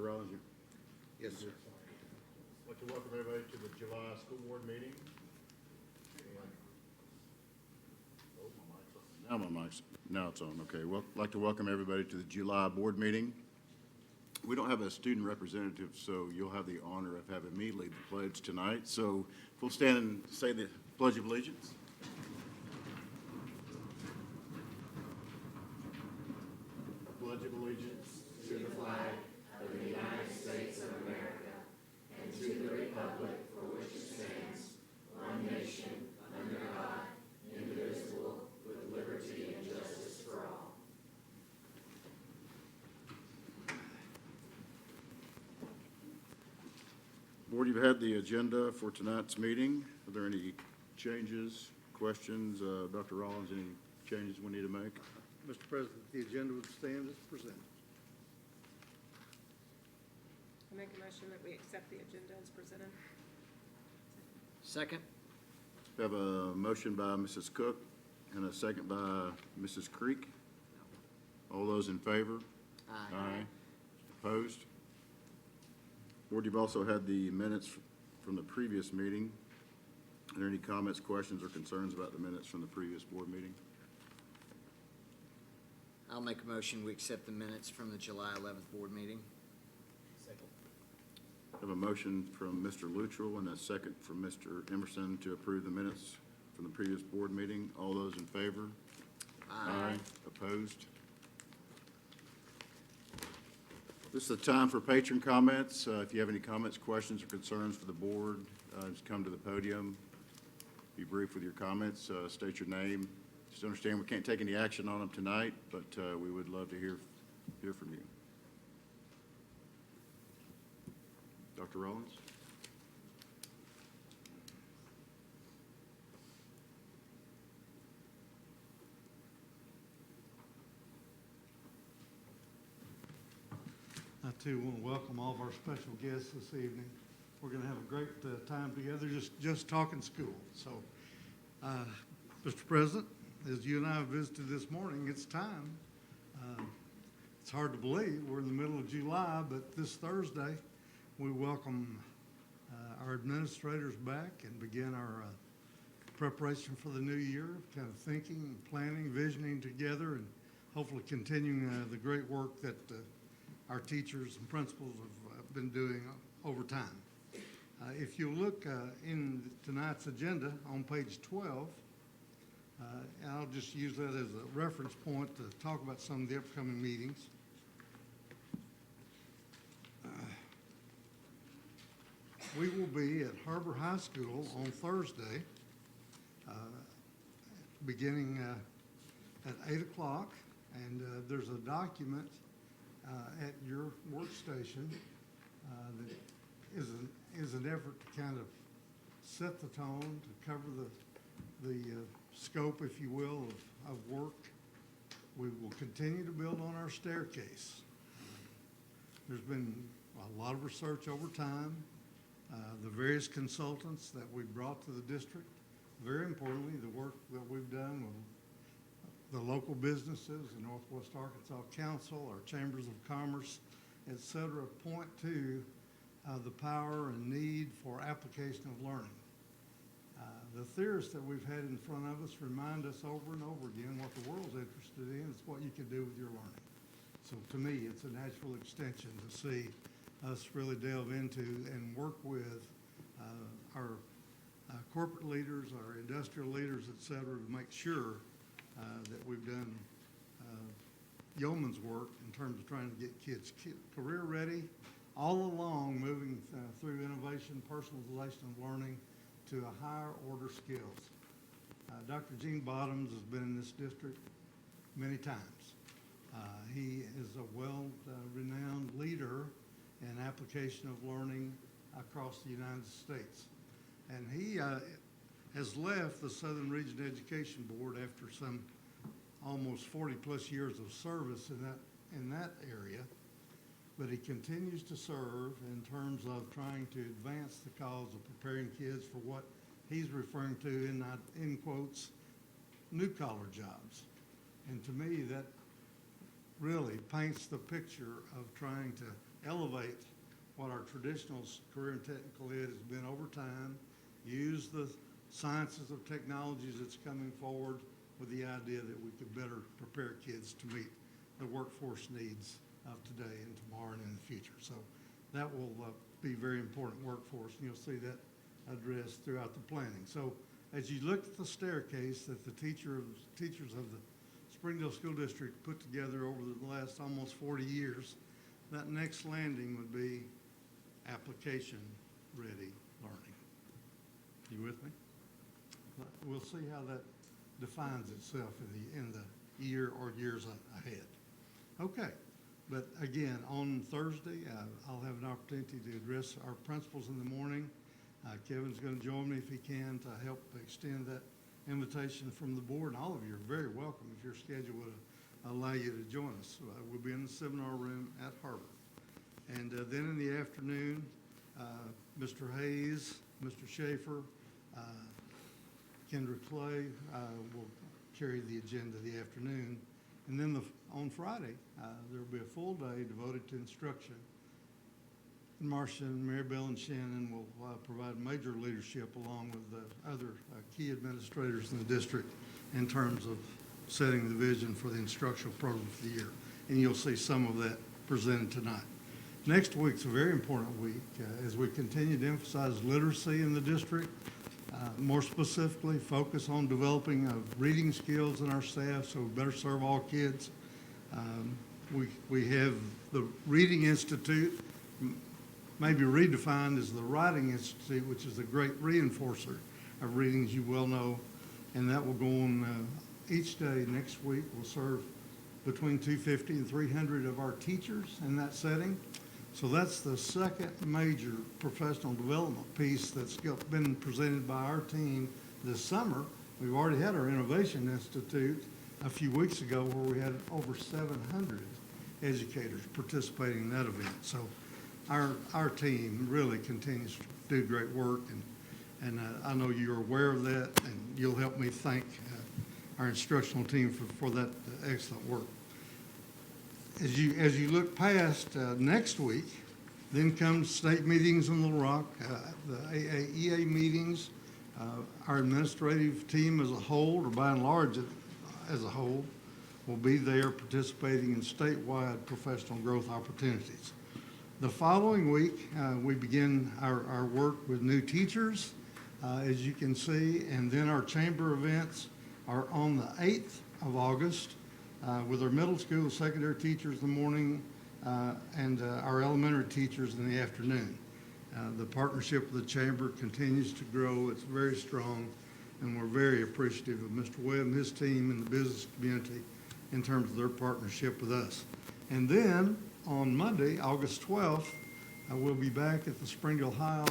Rollins? Yes, sir. I'd like to welcome everybody to the July school board meeting. Now my mic's, now it's on, okay. Well, I'd like to welcome everybody to the July board meeting. We don't have a student representative, so you'll have the honor of having me lead the pledge tonight. So if we'll stand and say the Pledge of Allegiance. Pledge of Allegiance to the flag of the United States of America and to the republic for which it stands, one nation, under God, indivisible, with liberty and justice for all. Board, you've had the agenda for tonight's meeting. Are there any changes, questions? Dr. Rollins, any changes we need to make? Mr. President, the agenda would stand as presented. I make a motion that we accept the agenda as presented. Second. We have a motion by Mrs. Cook and a second by Mrs. Creek. All those in favor? Aye. Opposed? Board, you've also had the minutes from the previous meeting. Are there any comments, questions, or concerns about the minutes from the previous board meeting? I'll make a motion, we accept the minutes from the July 11th board meeting. Second. I have a motion from Mr. Luttrell and a second from Mr. Emerson to approve the minutes from the previous board meeting. All those in favor? Aye. Opposed? This is the time for patron comments. If you have any comments, questions, or concerns for the board, just come to the podium. Be brief with your comments. State your name. Just understand we can't take any action on them tonight, but we would love to hear from you. Dr. Rollins? I too want to welcome all of our special guests this evening. We're going to have a great time together, just talking school. So, Mr. President, as you and I visited this morning, it's time. It's hard to believe we're in the middle of July, but this Thursday we welcome our administrators back and begin our preparation for the new year, kind of thinking, planning, visioning together, and hopefully continuing the great work that our teachers and principals have been doing over time. If you look in tonight's agenda on page 12, I'll just use that as a reference point to talk about some of the upcoming meetings. We will be at HAR-BER High School on Thursday, beginning at 8 o'clock, and there's a document at your workstation that is an effort to kind of set the tone, to cover the scope, if you will, of work. We will continue to build on our staircase. There's been a lot of research over time. The various consultants that we brought to the district, very importantly, the work that we've done with the local businesses, the Northwest Arkansas Council, our chambers of commerce, et cetera, point to the power and need for application of learning. The theorists that we've had in front of us remind us over and over again what the world's interested in is what you can do with your learning. So to me, it's a natural extension to see us really delve into and work with our corporate leaders, our industrial leaders, et cetera, to make sure that we've done yeoman's work in terms of trying to get kids career ready, all along moving through innovation, personalization of learning to a higher order skills. Dr. Gene Bottoms has been in this district many times. He is a well-renowned leader in application of learning across the United States. And he has left the Southern Region Education Board after some almost 40 plus years of service in that area, but he continues to serve in terms of trying to advance the cause of preparing kids for what he's referring to in quotes, new collar jobs. And to me, that really paints the picture of trying to elevate what our traditional career and technical ed has been over time, use the sciences of technologies that's coming forward with the idea that we could better prepare kids to meet the workforce needs of today and tomorrow and in the future. So that will be very important work for us, and you'll see that addressed throughout the planning. So as you look at the staircase that the teachers of the Springdale School District put together over the last almost 40 years, that next landing would be application-ready learning. You with me? We'll see how that defines itself in the year or years ahead. Okay, but again, on Thursday, I'll have an opportunity to address our principals in the morning. Kevin's going to join me if he can to help extend that invitation from the board, and all of you are very welcome if your schedule would allow you to join us. We'll be in the seminar room at HAR-BER. And then in the afternoon, Mr. Hayes, Mr. Schaefer, Kendra Clay will carry the agenda the afternoon. And then on Friday, there will be a full day devoted to instruction. And Marcia and Maribel and Shannon will provide major leadership along with the other key administrators in the district in terms of setting the vision for the instructional program for the year. And you'll see some of that presented tonight. Next week's a very important week as we continue to emphasize literacy in the district, more specifically focus on developing reading skills in our staff so we better serve all kids. We have the Reading Institute, maybe redefined as the Writing Institute, which is a great reinforcer of reading, as you well know, and that will go on each day next week. We'll serve between 250 and 300 of our teachers in that setting. So that's the second major professional development piece that's been presented by our team this summer. We've already had our Innovation Institute a few weeks ago where we had over 700 educators participating in that event. So our team really continues to do great work, and I know you're aware of that, and you'll help me thank our instructional team for that excellent work. As you look past next week, then comes state meetings in Little Rock, the AAEA meetings. Our administrative team as a whole, or by and large as a whole, will be there participating in statewide professional growth opportunities. The following week, we begin our work with new teachers, as you can see, and then our chamber events are on the 8th of August with our middle school, secondary teachers in the morning, and our elementary teachers in the afternoon. The partnership with the chamber continues to grow. It's very strong, and we're very appreciative of Mr. Webb and his team and the business community in terms of their partnership with us. And then on Monday, August 12th, we'll be back at the Springdale High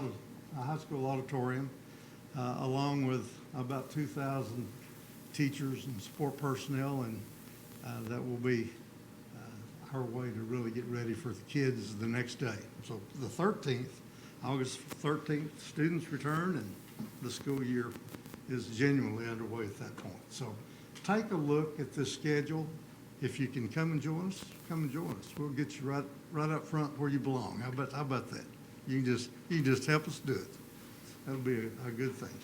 School Auditorium, along with about 2,000 teachers and support personnel, and that will be our way to really get ready for the kids the next day. So the 13th, August 13th, students return, and the school year is genuinely underway at that point. So take a look at this schedule. If you can come and join us, come and join us. We'll get you right up front where you belong. How about that? You can just help us do it. That'll be a good thing.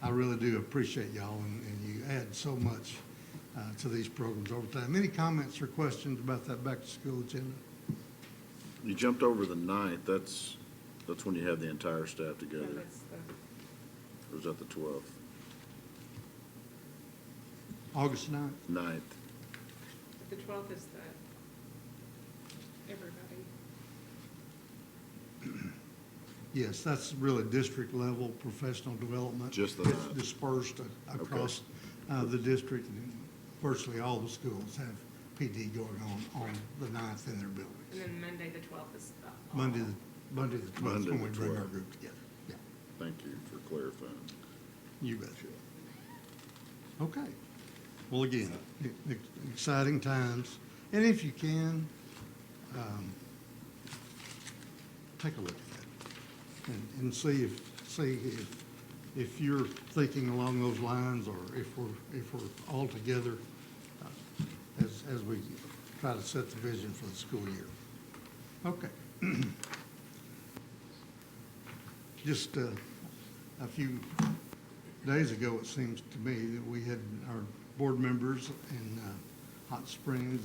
I really do appreciate y'all, and you add so much to these programs over time. Any comments or questions about that back-to-school agenda? You jumped over the 9th. That's when you have the entire staff Yeah, together. that's the, Or was that the 12th? August 9th? 9th. the 12th is the, everybody. Yes, that's really district-level professional development. Just the It's 9th. dispersed across the district, and virtually all the schools have PD going on the 9th in their buildings. And then Monday, the 12th is the. Monday the 12th, Monday when we the bring our 12th. group together. Yeah, Thank you for clarifying. you betcha. Okay. Well, again, exciting times. And if you can, take a look at that and see if you're thinking along those lines, or if we're all together as we try to set the vision for the school year. Okay. Just a few days ago, it seems to me that we had our board members in Hot Springs.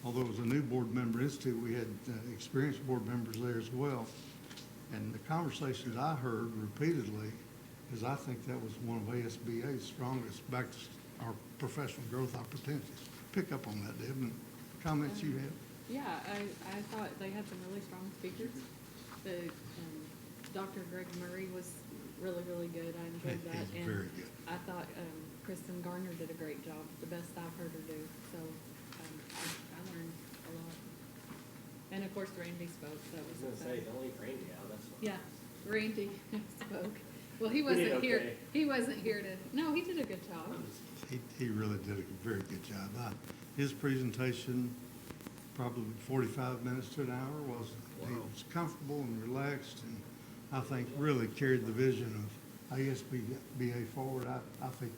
Although it was a new board member institute, we had experienced board members there as well. And the conversations I heard repeatedly is I think that was one of ASBA's strongest back to our professional growth opportunities. Pick up on that, Deb, and comments you had. Yeah, I thought they had some really strong speakers. Dr. Greg Murray was really, really good. I enjoyed that. He's very good. I thought Kristen Garner did a great job, the best I've heard her do. So I learned a lot. And of course, Randy spoke. That was I was gonna say, don't leave Randy out, that's fine. Yeah, Randy spoke. Well, he wasn't did here. okay. He wasn't here to. No, he did a good job. He really did a very good job. His presentation, probably 45 minutes to an hour, he was comfortable and relaxed, and I think really carried the vision of ASBA forward. I think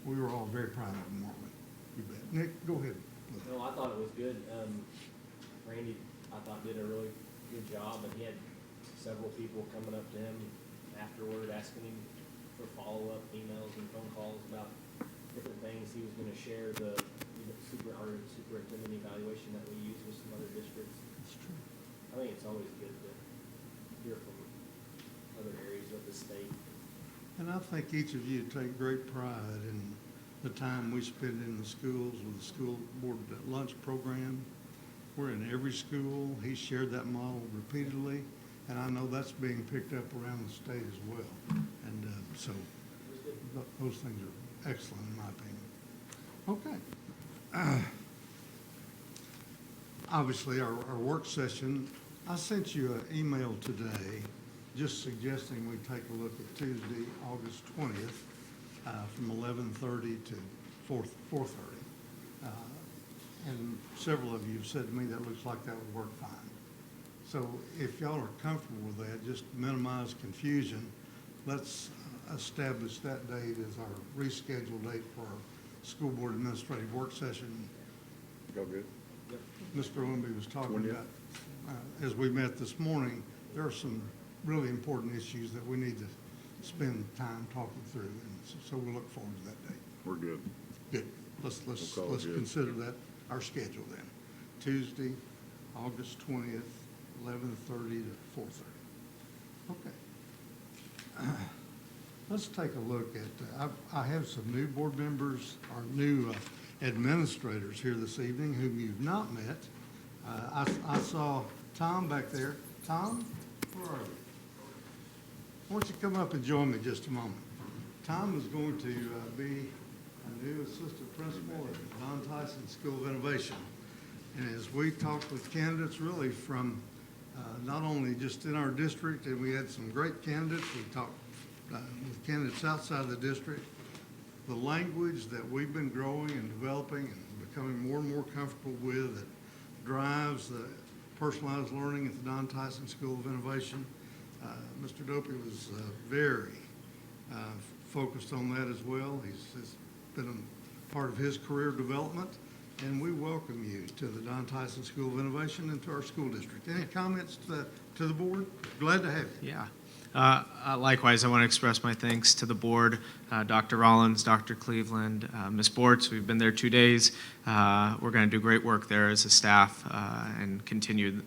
we were all very proud of him, weren't we? You bet. Nick, go ahead. No, I thought it was good. Randy, I thought did a really good job, and he had several people coming up to him afterward, asking him for follow-up emails and phone calls about different things. He was gonna share the superintendent evaluation that we use with some other districts. That's true. I think it's always good to hear from other areas of the state. And I think each of you take great pride in the time we spend in the schools with the school board lunch program. We're in every school. He shared that model repeatedly, and I know that's being picked up around the state as well. And so those things are excellent in my opinion. Okay. Obviously, our work session, I sent you an email today just suggesting we take a look at Tuesday, August 20th, from 11:30 to 4:30. And several of you have said to me that looks like that would work fine. So if y'all are comfortable with that, just minimize confusion, let's establish that date as our rescheduled date for our school board administrative work session. Go good. Mr. Wimby was talking 20th. about, as we met this morning, there are some really important issues that we need to spend time talking through, and so we'll look forward to that date. We're good. Good. Let's We'll call it good. consider that our schedule then. Tuesday, August 20th, 11:30 to 4:30. Okay. Let's take a look at, I have some new board members, or new administrators here this evening whom you've not met. I saw Tom back there. Tom, where are you? Why don't you come up and join me just a moment? Tom is going to be a new assistant principal at Don Tyson School of Innovation. And as we talked with candidates really from not only just in our district, and we had some great candidates, we talked with candidates outside the district, the language that we've been growing and developing and becoming more and more comfortable with that drives the personalized learning at the Don Tyson School of Innovation. Mr. Dopey was very focused on that as well. It's been a part of his career development, and we welcome you to the Don Tyson School of Innovation and to our school district. Any comments to the board? Glad to have you. Yeah. Likewise, I want to express my thanks to the board, Dr. Rollins, Dr. Cleveland, Ms. Bortz. We've been there 2 days. We're going to do great work there as a staff and continue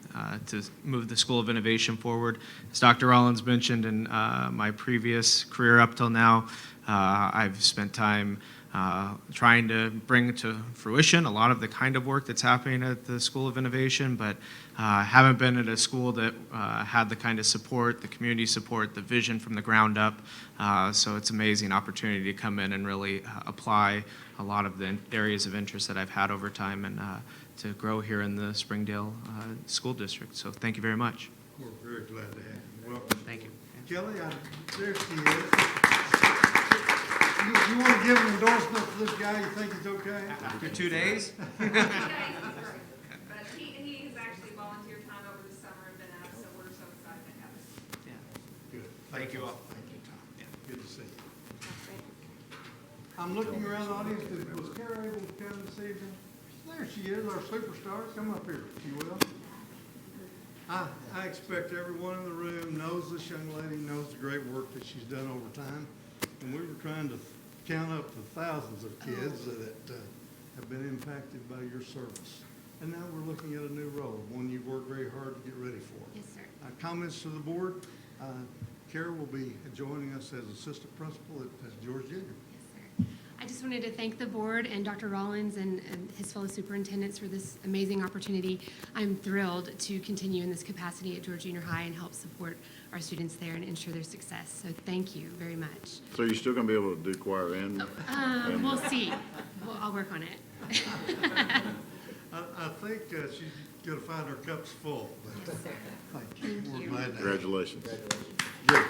to move the School of Innovation forward. As Dr. Rollins mentioned in my previous career up till now, I've spent time trying to bring to fruition a lot of the kind of work that's happening at the School of Innovation, but haven't been at a school that had the kind of support, the community support, the vision from the ground up. So it's an amazing opportunity to come in and really apply a lot of the areas of interest that I've had over time and to grow here in the Springdale School District. So thank you very much. We're very glad to have you. Welcome. Thank you. Kelly, there she is. You want to give an endorsement to this guy? You think he's okay? After 2 days? Yeah, he's great. But he has actually volunteered time over the summer and been out, so we're so excited to have him. Good. Thank you all. Thank you, Tom. Good to see you. I'm looking around the audience. Was Kara able to come this evening? There she is, our superstar. Come up here, if you will. I expect everyone in the room knows this young lady, knows the great work that she's done over time. And we were trying to count up the thousands of kids that have been impacted by your service. And now we're looking at a new role, one you've worked very hard to get ready for. Yes, sir. Comments to the board? Kara will be joining us as assistant principal at George Junior. Yes, sir. I just wanted to thank the board and Dr. Rollins and his fellow superintendents for this amazing opportunity. I'm thrilled to continue in this capacity at George Junior High and help support our students there and ensure their success. So thank you very much. So you're still gonna be able to do choir and? We'll see. I'll work on it. I think she's going to find her cups full. But Yes, sir. thank you. Thank We're you. glad to have you. Congratulations. Good.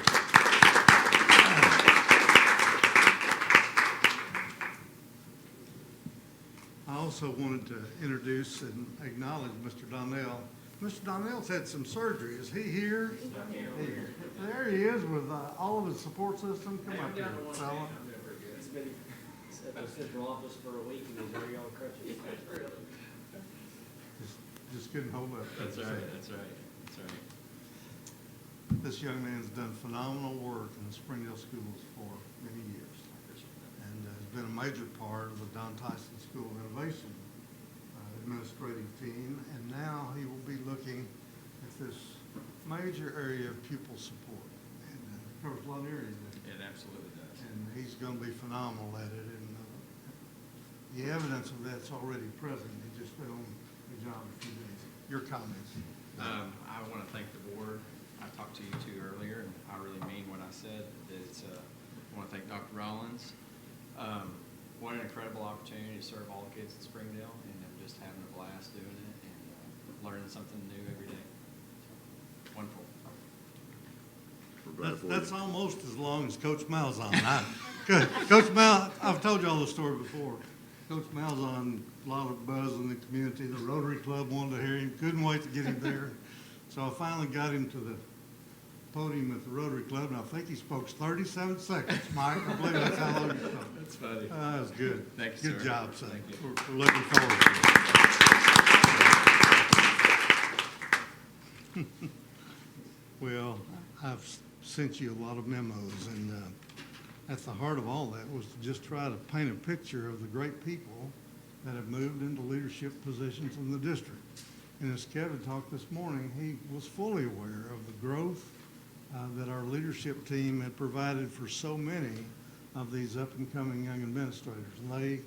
I also wanted to introduce and acknowledge Mr. Donnell. Mr. Donnell's had some surgery. Is he here? There he is with all of his support system. Come up here, fella. He's been at the central office for a week and he's already on crutches. Just couldn't hold up. That's right, that's right, that's right. This young man's done phenomenal work in the Springdale schools for many years. And has been a major part of the Don Tyson School of Innovation administrative team. And now he will be looking at this major area of pupil support. And it covers a lot of areas. It absolutely does. And he's going to be phenomenal at it. And the evidence of that's already present. He just been on the job a few days. Your comments? I want to thank the board. I talked to you two earlier, and I really mean what I said. It's, I want to thank Dr. Rollins. What an incredible opportunity to serve all the kids in Springdale, and I'm just having a blast doing it and learning something new every day. So, wonderful. We're glad for you. That's almost as long as Coach Malzahn. Coach Mal, I've told y'all the story before. Coach Malzahn, a lot of buzz in the community. The Rotary Club wanted to hear him, couldn't wait to get him there. So I finally got him to the podium at the Rotary Club, and I think he spoke 37 seconds, Mike. I believe that's how long he spoke. That's funny. That was good. Thank you, Good sir. job, son. Thank you. We're looking forward to it. Well, I've sent you a lot of memos, and at the heart of all that was to just try to paint a picture of the great people that have moved into leadership positions in the district. And as Kevin talked this morning, he was fully aware of the growth that our leadership team had provided for so many of these up-and-coming young administrators. And they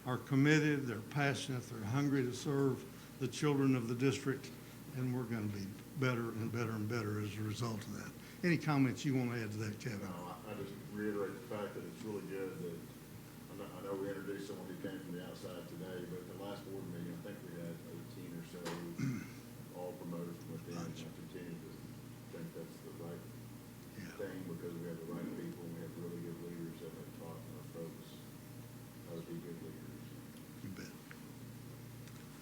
are committed, they're passionate, they're hungry to serve the children of the district, and we're going to be better and better and better as a result of that. Any comments you want to add to that, Kevin? No, I just reiterate the fact that it's really good that, I know we introduced someone who came from the outside today, but at the last board meeting, I think we had 18 or so all promoted from within. And I continue to think that's the right thing because we have the right people and we have really good leaders that have taught our folks how to be good leaders. You bet.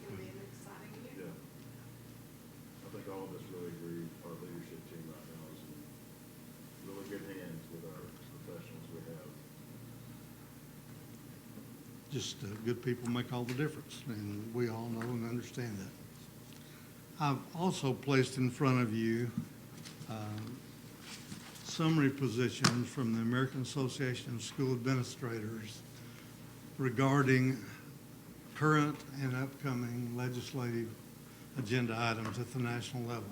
It'll be an exciting year. Yeah. I think all of us really agree our leadership team right now is in really good hands with our professionals we have. Just good people make all the difference, and we all know and understand that. I've also placed in front of you summary positions from the American Association of School Administrators regarding current and upcoming legislative agenda items at the national level.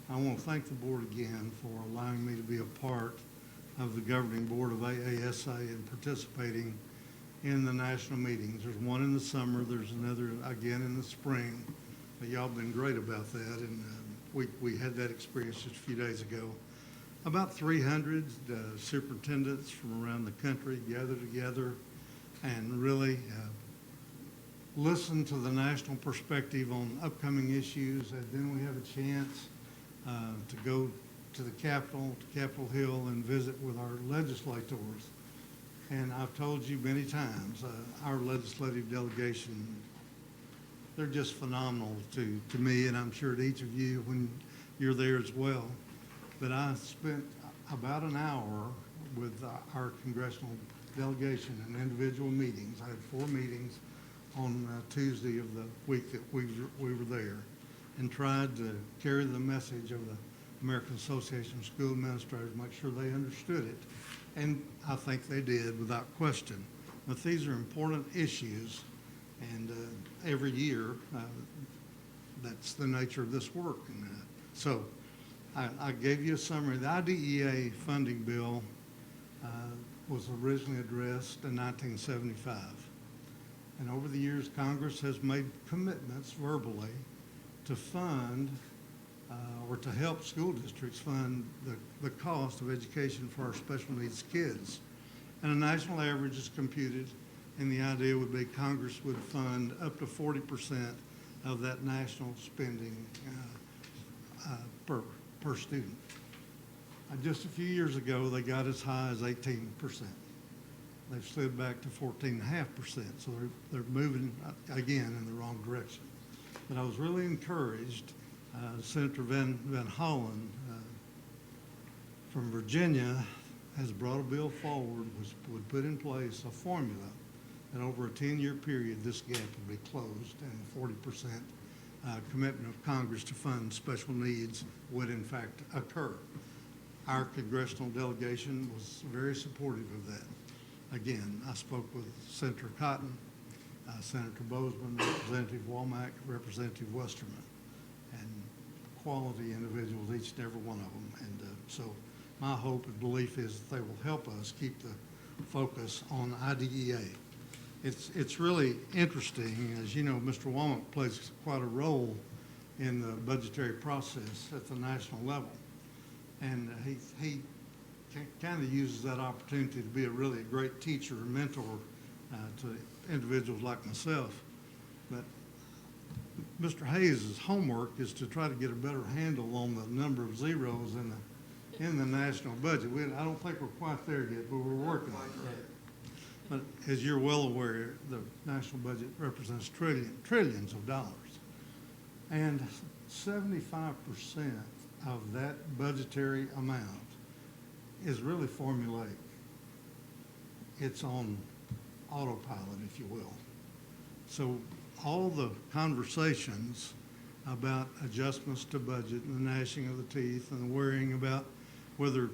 I want to thank the board again for allowing me to be a part of the governing board of AASA and participating in the national meetings. There's one in the summer, there's another again in the spring. Y'all been great about that, and we had that experience just a few days ago. About 300 superintendents from around the country gather together and really listen to the national perspective on upcoming issues, and then we have a chance to go to the Capitol, to Capitol Hill, and visit with our legislators. And I've told you many times, our legislative delegation, they're just phenomenal to me, and I'm sure to each of you when you're there as well. But I spent about an hour with our congressional delegation in individual meetings. I had 4 meetings on Tuesday of the week that we were there. and tried to carry the message of the American Association of School Administrators, make sure they understood it. And I think they did without question. But these are important issues, and every year, that's the nature of this work. And so I gave you a summary. The IDEA funding bill was originally addressed in 1975. And over the years, Congress has made commitments verbally to fund or to help school districts fund the cost of education for our special needs kids. And a national average is computed, and the idea would be Congress would fund up to 40% of that national spending per student. Just a few years ago, they got as high as 18%. They've slid back to 14.5%, so they're moving, again, in the wrong direction. But I was really encouraged. Senator Van Hollen from Virginia has brought a bill forward which would put in place a formula that over a 10-year period, this gap would be closed, and the 40% commitment of Congress to fund special needs would in fact occur. Our congressional delegation was very supportive of that. Again, I spoke with Senator Cotton, Senator Bozeman, Representative Womack, Representative Westerman, and quality individuals, each and every one of them. And so my hope and belief is that they will help us keep the focus on IDEA. It's really interesting. As you know, Mr. Womack plays quite a role in the budgetary process at the national level. And he kind of uses that opportunity to be a really great teacher and mentor to individuals like myself. But Mr. Hayes' homework is to try to get a better handle on the number of zeros in the national budget. I don't think we're quite there yet, but we're working on it. But as you're well aware, the national budget represents trillions of dollars. And 75% of that budgetary amount is really formulaic. It's on autopilot, if you will. So all the conversations about adjustments to budget and the gnashing of the teeth and the worrying about whether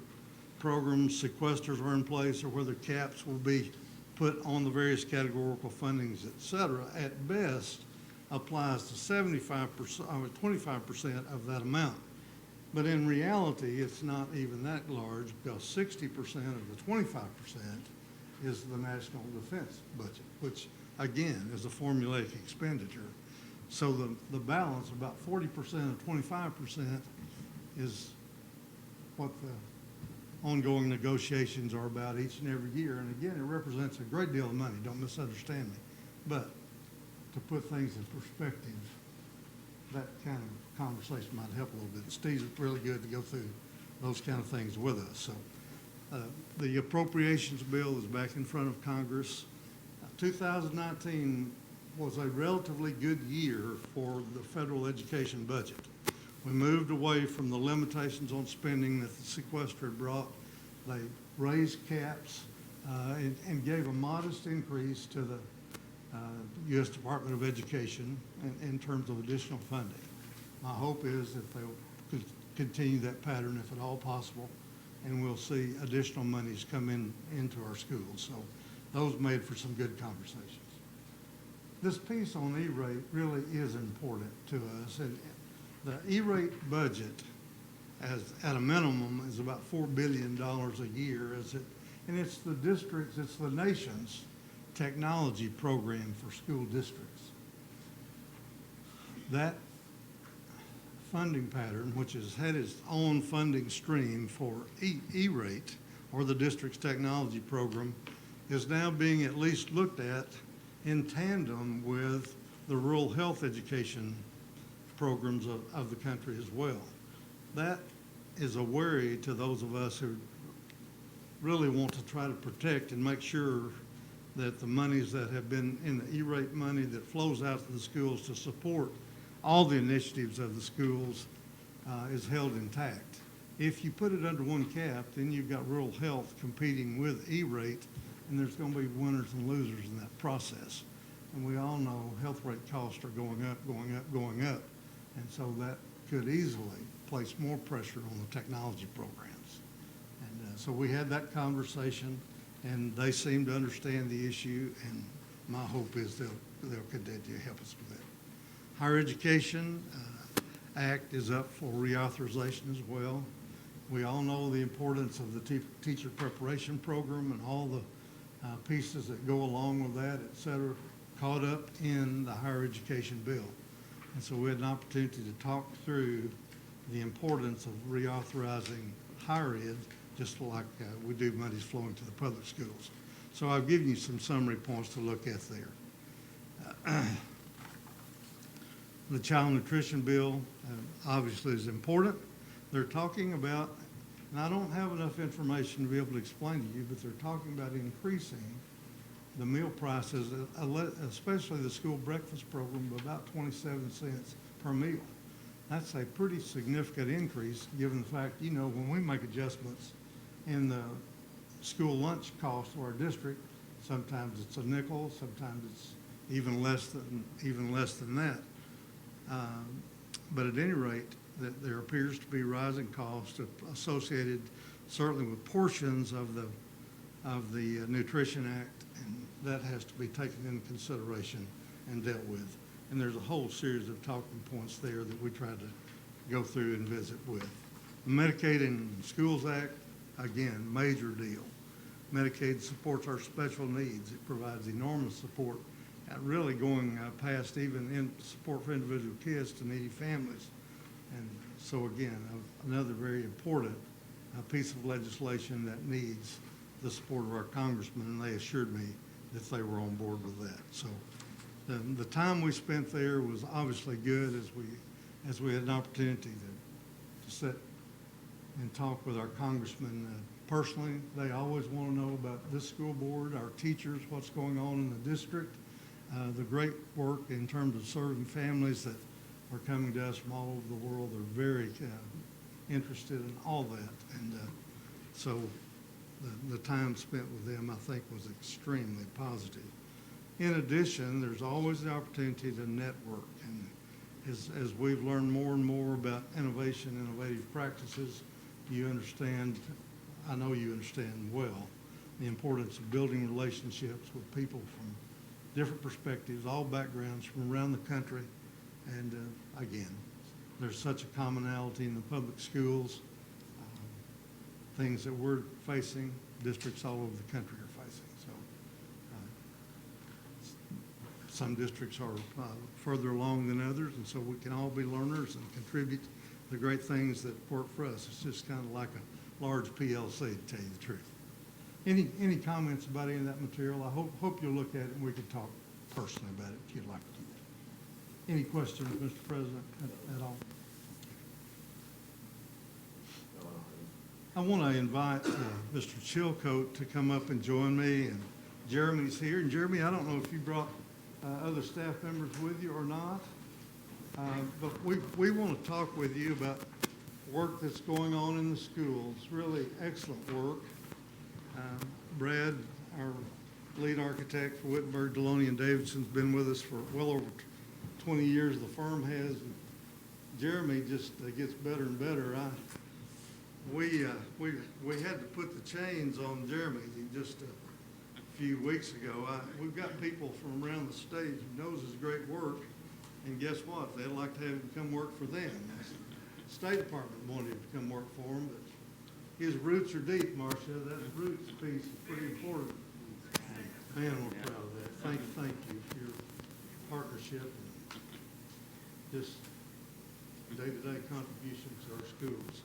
programs, sequesters are in place or whether caps will be put on the various categorical fundings, et cetera, at best applies to 75% or 25% of that amount. But in reality, it's not even that large because 60% of the 25% is the national defense budget, which again is a formulaic expenditure. So the balance, about 40% of 25%, is what the ongoing negotiations are about each and every year. And again, it represents a great deal of money, don't misunderstand me. But to put things in perspective, that kind of conversation might help a little bit. Steve's really good to go through those kind of things with us. So the appropriations bill is back in front of Congress. 2019 was a relatively good year for the federal education budget. We moved away from the limitations on spending that the sequester had brought. They raised caps and gave a modest increase to the U.S. Department of Education in terms of additional funding. My hope is that they'll continue that pattern if at all possible, and we'll see additional monies come into our schools. So those made for some good conversations. This piece on E-rate really is important to us, and the E-rate budget, at a minimum, is about $4 billion a year. And it's the districts, it's the nation's technology program for school districts. That funding pattern, which has had its own funding stream for E-rate, or the district's technology program, is now being at least looked at in tandem with the rural health education programs of the country as well. That is a worry to those of us who really want to try to protect and make sure that the monies that have been in the E-rate money that flows out to the schools to support all the initiatives of the schools is held intact. If you put it under one cap, then you've got rural health competing with E-rate, and there's going to be winners and losers in that process. And we all know health rate costs are going up, going up, going up. And so that could easily place more pressure on the technology programs. And so we had that conversation, and they seem to understand the issue, and my hope is they'll continue to help us with that. Higher Education Act is up for reauthorization as well. We all know the importance of the teacher preparation program and all the pieces that go along with that, et cetera, caught up in the higher education bill. And so we had an opportunity to talk through the importance of reauthorizing higher ed, just like we do monies flowing to the public schools. So I've given you some summary points to look at there. The child nutrition bill obviously is important. They're talking about, and I don't have enough information to be able to explain to you, but they're talking about increasing the meal prices, especially the school breakfast program, of about 27 cents per meal. That's a pretty significant increase, given the fact, you know, when we make adjustments in the school lunch cost of our district, sometimes it's a nickel, sometimes it's even less than that. But at any rate, that there appears to be rising costs associated certainly with portions of the Nutrition Act, and that has to be taken into consideration and dealt with. And there's a whole series of talking points there that we tried to go through and visit with. The Medicaid and Schools Act, again, major deal. Medicaid supports our special needs. It provides enormous support, really going past even in support for individual kids to needy families. And so again, another very important piece of legislation that needs the support of our congressman, and they assured me that they were on board with that. So the time we spent there was obviously good as we had an opportunity to sit and talk with our congressman personally. They always want to know about this school board, our teachers, what's going on in the district, the great work in terms of serving families that are coming to us from all over the world. They're very interested in all that. And so the time spent with them, I think, was extremely positive. In addition, there's always the opportunity to network. And as we've learned more and more about innovation, innovative practices, you understand, I know you understand well, the importance of building relationships with people from different perspectives, all backgrounds from around the country. And again, there's such a commonality in the public schools. Things that we're facing, districts all over the country are facing. So some districts are further along than others, and so we can all be learners and contribute the great things that work for us. It's just kind of like a large PLC, to tell you the truth. Any comments about any of that material? I hope you'll look at it and we can talk personally about it if you'd like to. Any questions, Mr. President, at all? I want to invite Mr. Chilcote to come up and join me, and Jeremy's here. And Jeremy, I don't know if you brought other staff members with you or not, but we want to talk with you about work that's going on in the schools, really excellent work. Brad, our lead architect for Wittenberg, Deloney, and Davidson's been with us for well over 20 years. The firm has. Jeremy just gets better and better. We had to put the chains on Jeremy just a few weeks ago. We've got people from around the state who knows his great work, and guess what? They'd like to have him come work for them. The State Department wanted him to come work for him, but his roots are deep, Marcia. That roots piece is pretty important. Man, we're proud of that. Thank you for your partnership and just day-to-day contribution to our schools.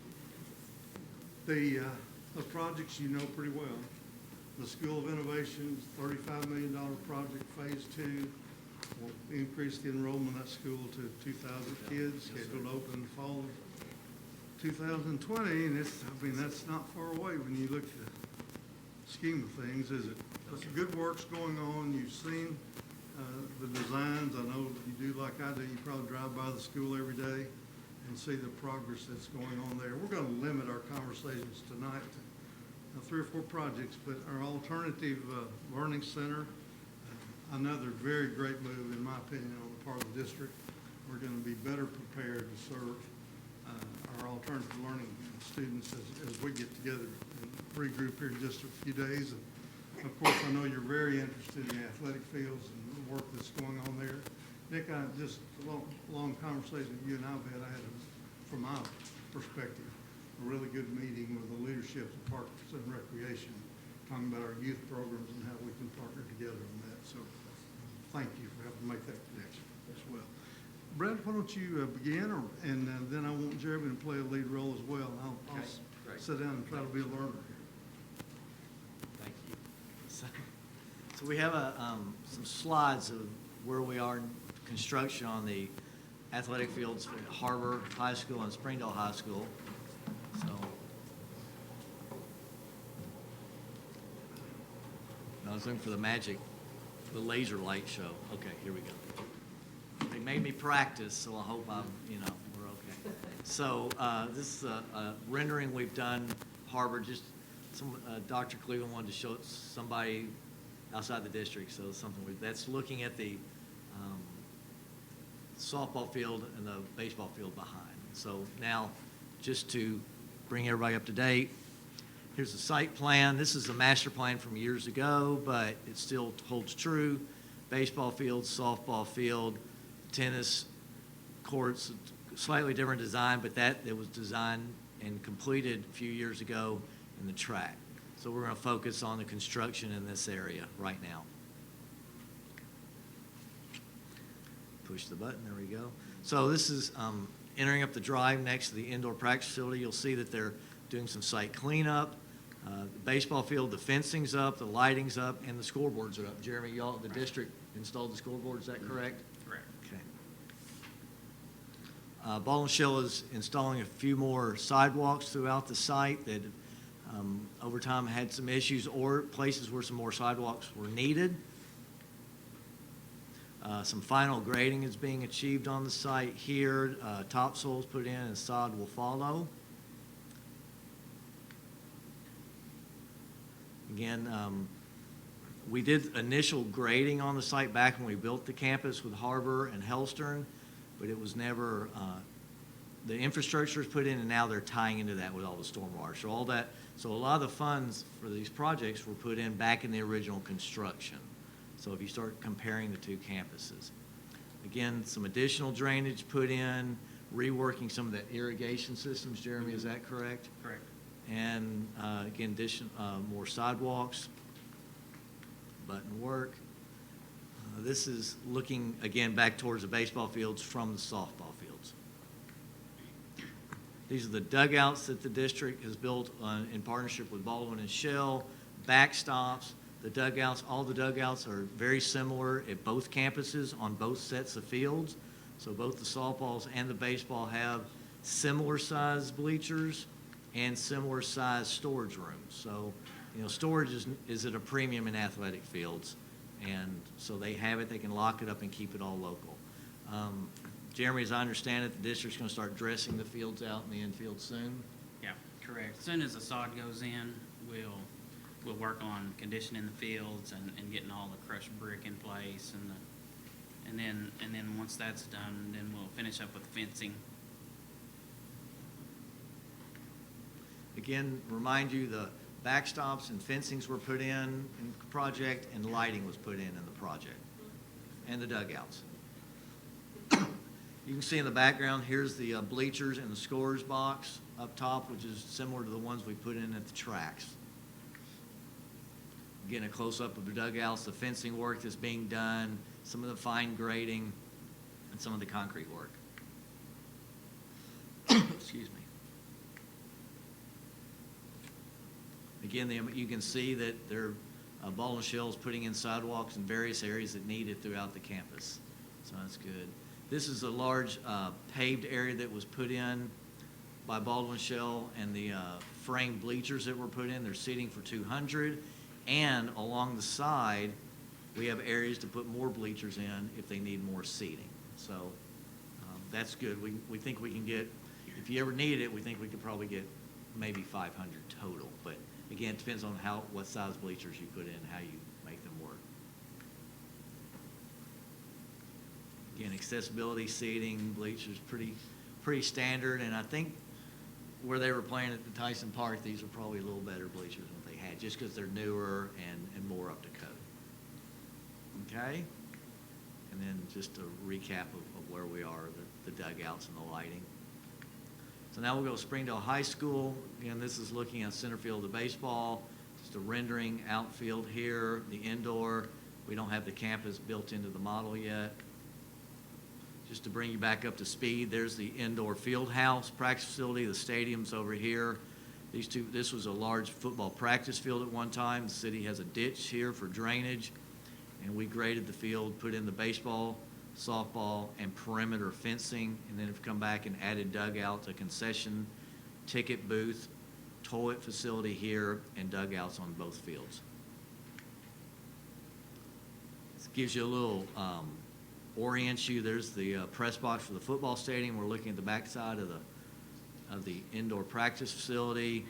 The projects you know pretty well. The School of Innovations, $35 million project, phase 2, will increase the enrollment of that school to 2,000 kids, scheduled to open in the fall of 2020, and that's not far away when you look at the scheme of things, is it? There's good work's going on. You've seen the designs. I know you do like I do. You probably drive by the school every day and see the progress that's going on there. We're going to limit our conversations tonight to 3 or 4 projects, but our alternative learning center, another very great move, in my opinion, on the part of the district. we're going to be better prepared to serve our alternative learning students as we get together and regroup here in just a few days. And of course, I know you're very interested in the athletic fields and the work that's going on there. Nick, just a long conversation that you and I had. I had, from my perspective, a really good meeting with the leadership of Parks and Recreation, talking about our youth programs and how we can partner together on that. So thank you for helping make that connection as well. Brett, why don't you begin, and then I want Jeremy to play a lead role as well. I'll Okay, great. sit down and try to be a learner here. Thank you. So we have some slides of where we are in construction on the athletic fields at HAR-BER High School and Springdale High School. So I was looking for the laser light show. Okay, here we go. They made me practice, so I hope we're okay. So this is a rendering we've done HAR-BER. Just Dr. Cleveland wanted to show somebody outside the district, so it's something that's looking at the softball field and the baseball field behind. So now, just to bring everybody up to date, here's the site plan. This is a master plan from years ago, but it still holds true. Baseball field, softball field, tennis courts, slightly different design, but it was designed and completed a few years ago in the track. So we're going to focus on the construction in this area right now. Push the button, there we go. So this is entering up the drive next to the indoor practice facility. You'll see that they're doing some site cleanup. The baseball field, the fencing's up, the lighting's up, and the scoreboards are up. Jeremy, the district installed the scoreboard, is that correct? Correct. Okay. Ball and Shell is installing a few more sidewalks throughout the site that over time had some issues or places where some more sidewalks were needed. Some final grading is being achieved on the site here. Topsoil's put in and sod will follow. Again, we did initial grading on the site back when we built the campus with HAR-BER and Hellstern, but it was never, the infrastructure is put in and now they're tying into that with all the stormwater. So a lot of the funds for these projects were put in back in the original construction. So if you start comparing the two campuses. Again, some additional drainage put in, reworking some of the irrigation systems. Jeremy, is that correct? Correct. And again, more sidewalks, button work. This is looking, again, back towards the baseball fields from the softball fields. These are the dugouts that the district has built in partnership with Baldwin and Shell, backstops. The dugouts, all the dugouts are very similar at both campuses on both sets of fields. So both the softballs and the baseball have similar size bleachers and similar size storage rooms. So, storage is at a premium in athletic fields. And so they have it, they can lock it up and keep it all local. Jeremy, as I understand it, the district's gonna start dressing the fields out in the infield soon. Yeah, correct. As soon as the sod goes in, we'll work on conditioning the fields and getting all the crushed brick in place and then once that's done, then we'll finish up with fencing. Again, remind you, the backstops and fencings were put in the project and lighting was put in the project and the dugouts. You can see in the background, here's the bleachers and the scorers box up top, which is similar to the ones we put in at the tracks. Again, a close-up of the dugouts, the fencing work that's being done, some of the fine grading, and some of the concrete work. Excuse me. Again, you can see that Ball and Shell is putting in sidewalks in various areas that need it throughout the campus. So that's good. This is a large paved area that was put in by Baldwin Shell and the framed bleachers that were put in. They're seating for 200. And along the side, we have areas to put more bleachers in if they need more seating. So that's good. We think we can get, if you ever need it, we think we could probably get maybe 500 total. But again, it depends on what size bleachers you put in, how you make them work. Again, accessibility, seating, bleachers, pretty standard, and I think where they were playing at the Tyson Park, these are probably a little better bleachers than what they had, just because they're newer and more up to code. Okay? And then just a recap of where we are, the dugouts and the lighting. So now we'll go to Springdale High School. Again, this is looking at center field of baseball, just a rendering outfield here, the indoor. We don't have the campus built into the model yet. Just to bring you back up to speed, there's the indoor field house practice facility, the stadium's over here. This was a large football practice field at one time. The city has a ditch here for drainage, and we graded the field, put in the baseball, softball, and perimeter fencing, and then have come back and added dugouts, a concession, ticket booth, toilet facility here, and dugouts on both fields. This gives you a little orients you. There's the press box for the football stadium. We're looking at the backside of the indoor practice facility.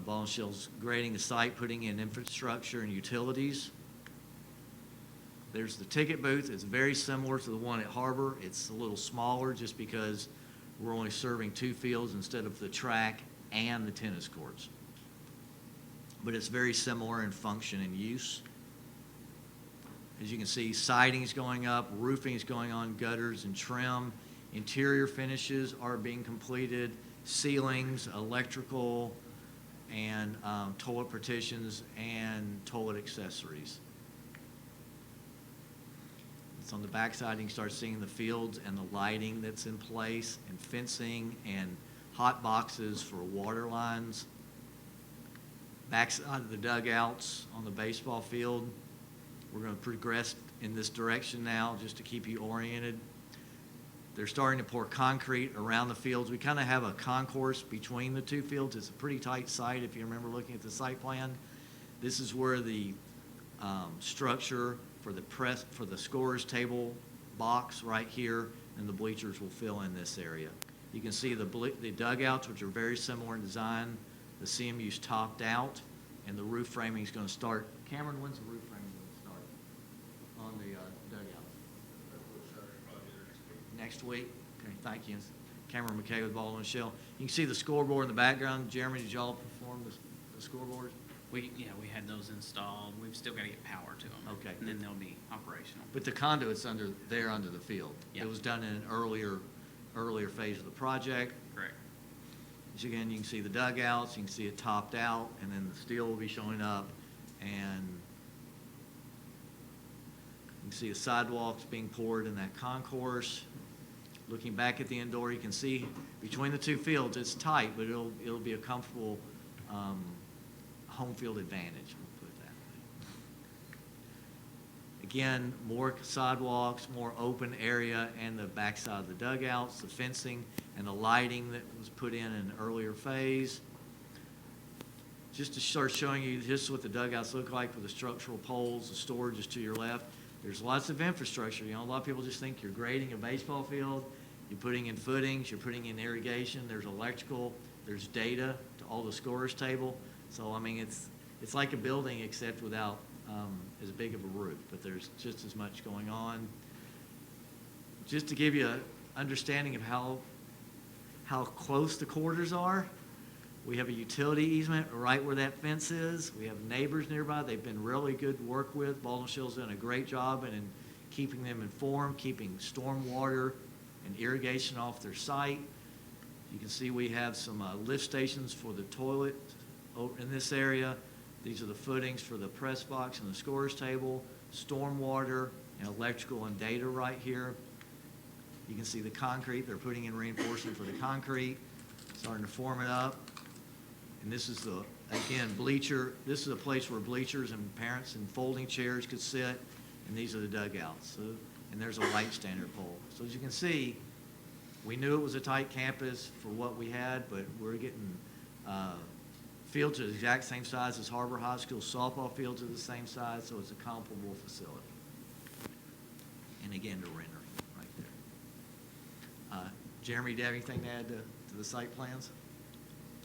Ball and Shell's grading the site, putting in infrastructure and utilities. There's the ticket booth. It's very similar to the one at HAR-BER. It's a little smaller just because we're only serving 2 fields instead of the track and the tennis courts. But it's very similar in function and use. As you can see, siding's going up, roofing's going on, gutters and trim. Interior finishes are being completed, ceilings, electrical, and toilet partitions and toilet accessories. It's on the backside. You can start seeing the fields and the lighting that's in place, and fencing and hot boxes for water lines. Backside of the dugouts on the baseball field. We're going to progress in this direction now just to keep you oriented. They're starting to pour concrete around the fields. We kind of have a concourse between the 2 fields. It's a pretty tight site if you remember looking at the site plan. This is where the structure for the scorer's table box right here, and the bleachers will fill in this area. You can see the dugouts, which are very similar in design. The CMU's topped out, and the roof framing is going to start. Cameron, when's the roof framing going to start on the dugouts? Next week? Okay, thank you. Cameron McKay with Ball and Shell. You can see the scoreboard in the background. Jeremy, did y'all perform the scoreboard? We had those installed. We've still got to get power to them. Okay. And then they'll be operational. But the conduit's under the field. Yeah. It was done in an earlier phase of the project. Correct. So again, you can see the dugouts, you can see it topped out, and then the steel will be showing up, and you can see the sidewalks being poured in that concourse. Looking back at the indoor, you can see between the 2 fields, it's tight, but it'll be a comfortable home field advantage, we'll put it that way. Again, more sidewalks, more open area, and the backside of the dugouts, the fencing, and the lighting that was put in an earlier phase. Just to start showing you just what the dugouts look like with the structural poles, the storage is to your left. There's lots of infrastructure. You know, a lot of people just think you're grading a baseball field, you're putting in footings, you're putting in irrigation, there's electrical, there's data to all the scorers table. So, I mean, it's like a building except without as big of a roof, but there's just as much going on. Just to give you an understanding of how close the quarters are, we have a utility easement right where that fence is. We have neighbors nearby. They've been really good to work with. Ball and Shell's done a great job in keeping them informed, keeping storm water and irrigation off their site. You can see we have some lift stations for the toilet over in this area. These are the footings for the press box and the scorer's table, storm water, and electrical and data right here. You can see the concrete. They're putting in reinforcement for the concrete, starting to form it up. And this is again, bleacher. This is a place where bleachers and parents and folding chairs could sit, and these are the dugouts. So, and there's a light standard pole. So as you can see, we knew it was a tight campus for what we had, but we're getting fields are the exact same size as HAR-BER High School. Softball fields are the same size, so it's a comparable facility. And again, the rendering right there. Jeremy, do you have anything to add to the site plans?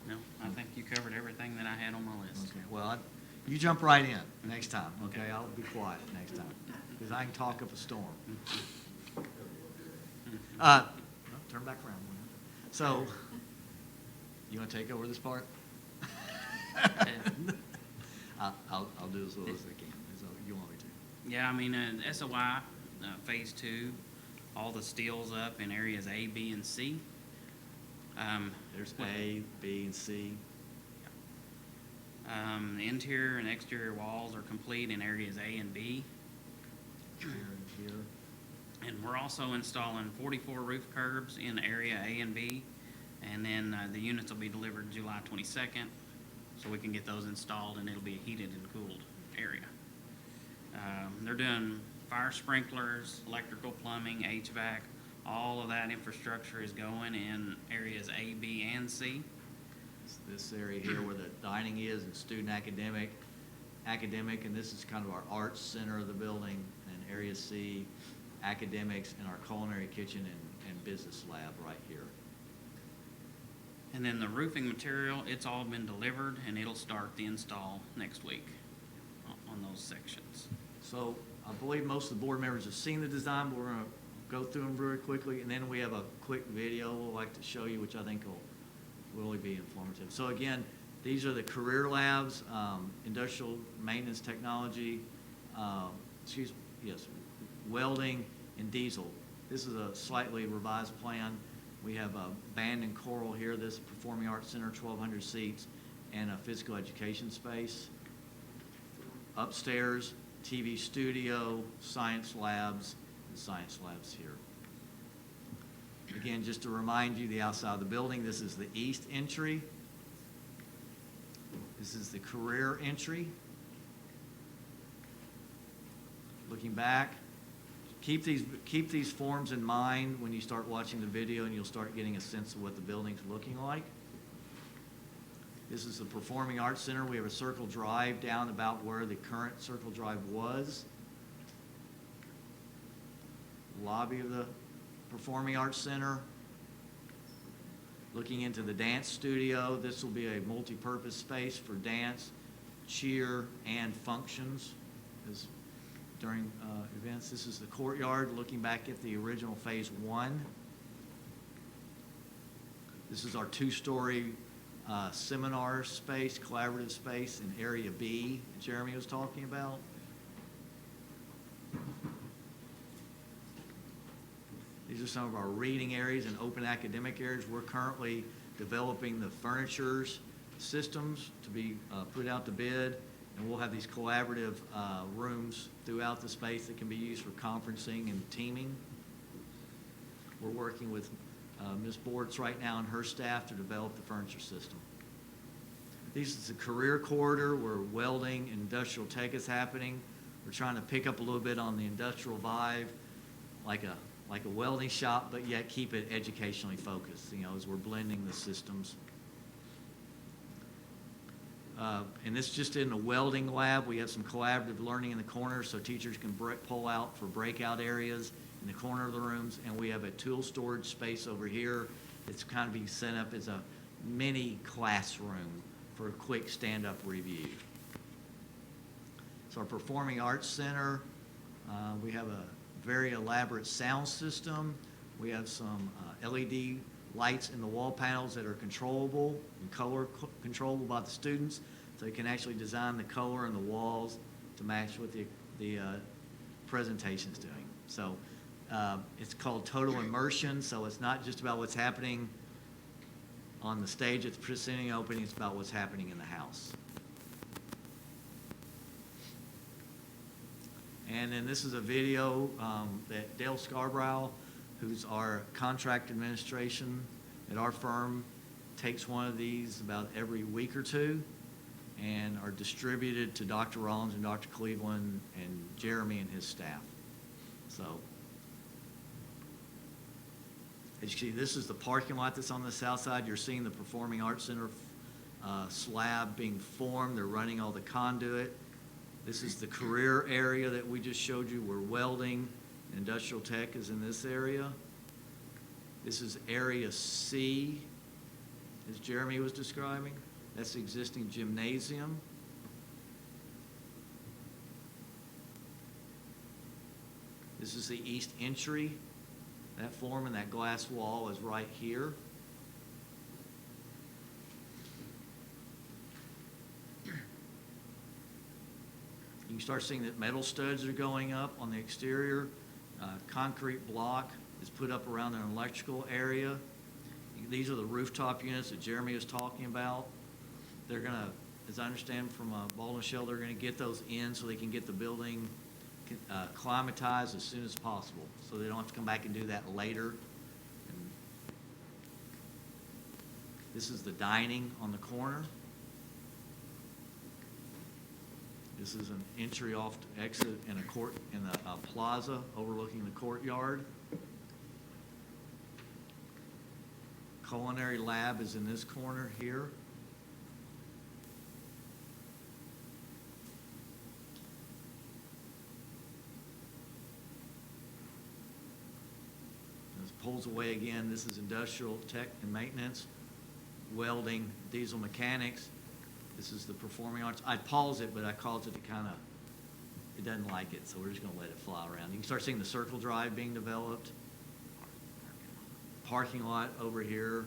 No, I think you covered everything that I had on my list. Okay, well, you jump right in next time, okay? I'll be quiet next time, because I can talk up a storm. Turn back around. So, you want to take over this part? I'll do as little as I can, as you want me to. Yeah, I mean, SOI, Phase 2, all the steel's up in areas A, B, and C. There's A, B, and C. The interior and exterior walls are complete in areas A and B. Here and here. And we're also installing 44 roof curbs in area A and B. And then the units will be delivered July 22nd, so we can get those installed, and it'll be a heated and cooled area. They're doing fire sprinklers, electrical, plumbing, HVAC. All of that infrastructure is going in areas A, B, and C. This area here where the dining is and student academic, and this is kind of our arts center of the building, and area C, academics, and our culinary kitchen and business lab right here. And then the roofing material, it's all been delivered, and it'll start the install next week on those sections. So I believe most of the board members have seen the design, but we're going to go through them very quickly, and then we have a quick video we'll like to show you, which I think will really be informative. So again, these are the career labs, industrial maintenance technology, welding, and diesel. This is a slightly revised plan. We have a band and choral here, this Performing Arts Center, 1,200 seats, and a physical education space. Upstairs, TV studio, science labs, and science labs here. Again, just to remind you, the outside of the building, this is the east entry. This is the career entry. Looking back, keep these forms in mind when you start watching the video, and you'll start getting a sense of what the building's looking like. This is the Performing Arts Center. We have a circle drive down about where the current circle drive was. Lobby of the Performing Arts Center. Looking into the dance studio, this will be a multi-purpose space for dance, cheer, and functions during events. This is the courtyard, looking back at the original Phase 1. This is our two-story seminar space, collaborative space in Area B that Jeremy was talking about. These are some of our reading areas and open academic areas. We're currently developing the furniture systems to be put out to bid, and we'll have these collaborative rooms throughout the space that can be used for conferencing and teaming. We're working with Ms. Bortz right now and her staff to develop the furniture system. This is the career corridor where welding and industrial tech is happening. We're trying to pick up a little bit on the industrial vibe, like a welding shop, but yet keep it educationally focused, as we're blending the systems. And this just in the welding lab. We have some collaborative learning in the corner so teachers can pull out for breakout areas in the corner of the rooms. And we have a tool storage space over here. It's kind of being set up as a mini classroom for a quick stand-up review. So our Performing Arts Center, we have a very elaborate sound system. We have some LED lights in the wall panels that are controllable and color controllable by the students, so you can actually design the color in the walls to match what the presentation's doing. So it's called total immersion, so it's not just about what's happening on the stage at the presenting opening, it's about what's happening in the house. And then this is a video that Dale Scarborough, who's our contract administration at our firm, takes one of these about every week or two and are distributed to Dr. Rollins and Dr. Cleveland and Jeremy and his staff. So, as you see, this is the parking lot that's on the south side. You're seeing the Performing Arts Center slab being formed. They're running all the conduit. This is the career area that we just showed you where welding, industrial tech is in this area. This is area C, as Jeremy was describing. That's the existing gymnasium. This is the east entry. That forming, that glass wall is right here. You can start seeing that metal studs are going up on the exterior. Concrete block is put up around an electrical area. These are the rooftop units that Jeremy was talking about. They're gonna, as I understand from Baldwin Shell, they're gonna get those in so they can get the building climatized as soon as possible, so they don't have to come back and do that later. And this is the dining on the corner. This is an entry off to exit in a court, in a plaza overlooking the courtyard. Culinary lab is in this corner here. This pulls away again. This is industrial tech and maintenance, welding, diesel mechanics. This is the performing arts. I paused it, but I caused it to kind of, it doesn't like it, so we're just gonna let it fly around. You can start seeing the circle drive being developed. Parking lot over here,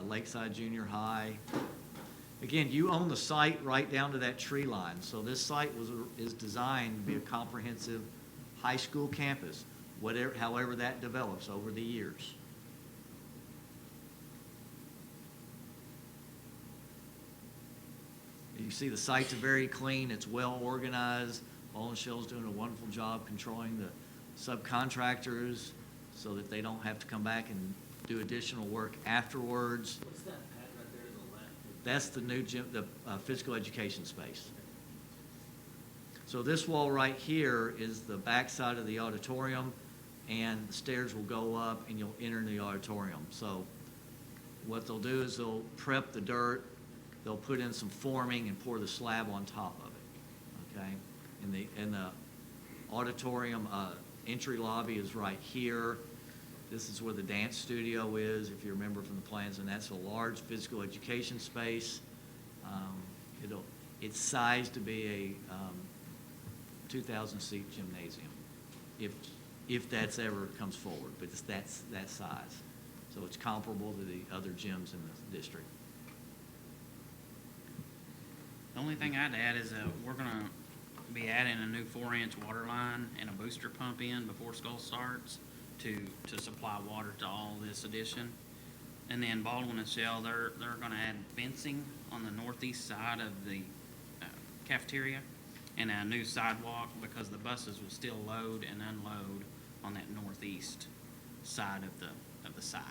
Lakeside Junior High. Again, you own the site right down to that tree line, so this site is designed to be a comprehensive high school campus, however that develops over the years. You see the site's very clean, it's well organized. Baldwin Shell's doing a wonderful job controlling the subcontractors so that they don't have to come back and do additional work afterwards. What's that pad right there to the left? That's the new gym, the physical education space. So this wall right here is the back side of the auditorium, and the stairs will go up and you'll enter the auditorium. So what they'll do is they'll prep the dirt, they'll put in some forming and pour the slab on top of it, okay? And the auditorium entry lobby is right here. This is where the dance studio is, if you remember from the plans, and that's a large physical education space. It's sized to be a 2,000-seat gymnasium, if that's ever comes forward, but that's that size. So it's comparable to the other gyms in the district. The only thing I'd add is that we're gonna be adding a new 4-inch water line and a booster pump in before school starts to supply water to all this addition. And then Baldwin and Shell, they're gonna add fencing on the northeast side of the cafeteria and a new sidewalk because the buses will still load and unload on that northeast side of the site.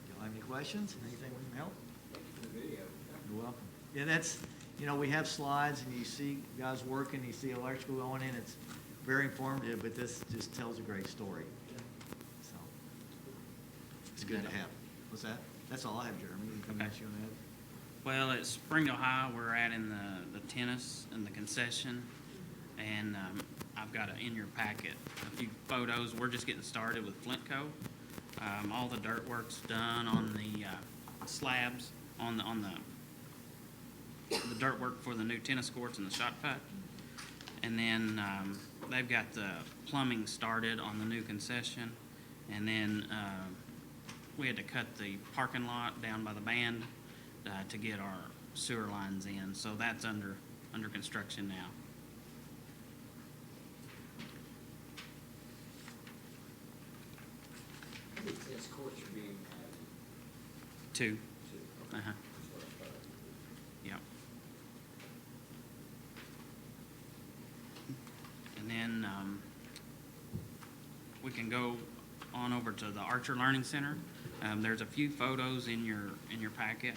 Y'all have any questions? Anything we can help? Thank you for the video. You're welcome. Yeah, that's, we have slides and you see guys working, you see electrical going in. It's very informative, but this just tells a great story. So it's good to have. What's that? That's all I have, Jeremy. Anything else you want to add? Well, at Springdale High, we're adding the tennis and the concession, and I've got in your packet a few photos. We're just getting started with Flintco. All the dirt work's done on the slabs, on the dirt work for the new tennis courts and the shot put. And then they've got the plumbing started on the new concession, and then we had to cut the parking lot down by the band to get our sewer lines in, so that's under construction now. How many tennis courts are being added? 2. Okay. Uh-huh. That's what I thought. Yep. And then we can go on over to the Archer Learning Center. There's a few photos in your packet.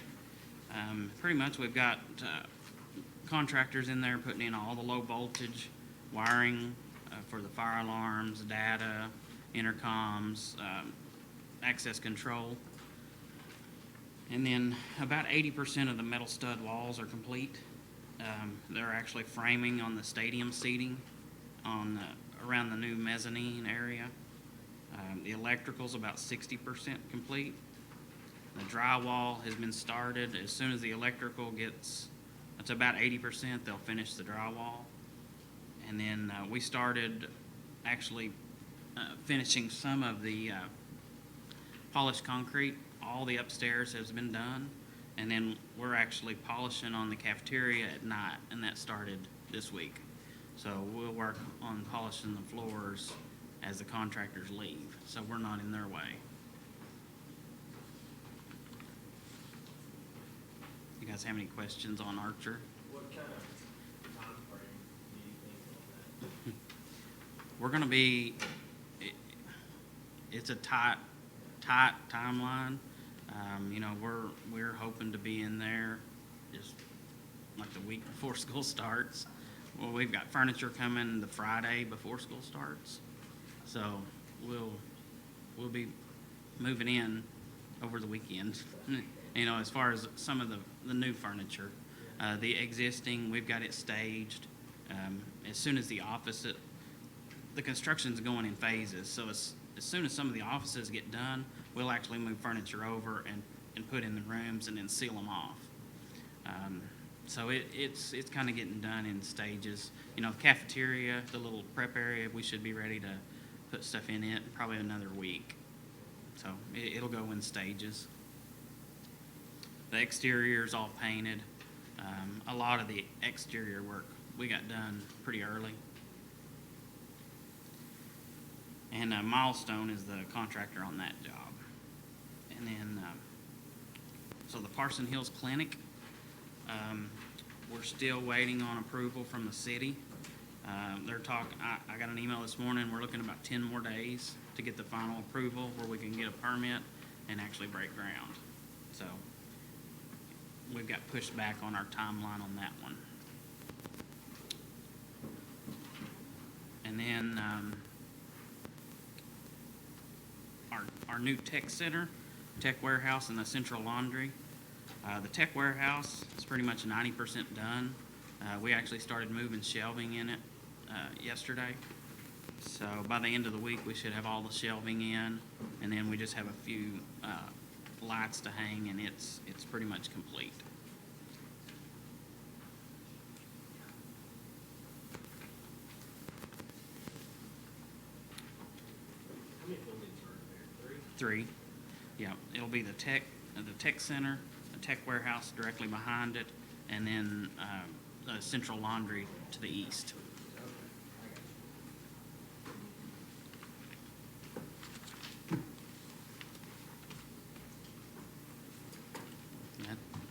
Pretty much we've got contractors in there putting in all the low voltage wiring for the fire alarms, data, intercoms, access control. And then about 80% of the metal stud walls are complete. They're actually framing on the stadium seating around the new mezzanine area. The electrical's about 60% complete. The drywall has been started. As soon as the electrical gets, it's about 80%, they'll finish the drywall. And then we started actually finishing some of the polished concrete. All the upstairs has been done. And then we're actually polishing on the cafeteria at night, and that started this week. So we'll work on polishing the floors as the contractors leave, so we're not in their way. You guys have any questions on Archer? What kind of time frame do you think on that? We're gonna be, it's a tight timeline. You know, we're hoping to be in there just like the week before school starts. Well, we've got furniture coming the Friday before school starts. So we'll be moving in over the weekend. You know, as far as some of the new furniture, the existing, we've got it staged. As soon as the construction's going in phases. So as soon as some of the offices get done, we'll actually move furniture over and put in the rooms and then seal them off. So it's kind of getting done in stages. You know, the cafeteria, the little prep area, we should be ready to put stuff in it in probably another week. So it'll go in stages. The exterior's all painted. A lot of the exterior work we got done pretty early. And Milestone is the contractor on that job. And then, so the Parson Hills Clinic, we're still waiting on approval from the city. They're talking, I got an email this morning, we're looking about 10 more days to get the final approval where we can get a permit and actually break ground. So we've got pushed back on our timeline on that one. And then our new tech center, tech warehouse, and the central laundry. The tech warehouse is pretty much 90% done. We actually started moving shelving in it yesterday. So by the end of the week, we should have all the shelving in, and then we just have a few lights to hang, and it's pretty much complete. How many buildings are there? 3? 3. Yeah, it'll be the tech center, the tech warehouse directly behind it, and then the central laundry to the east.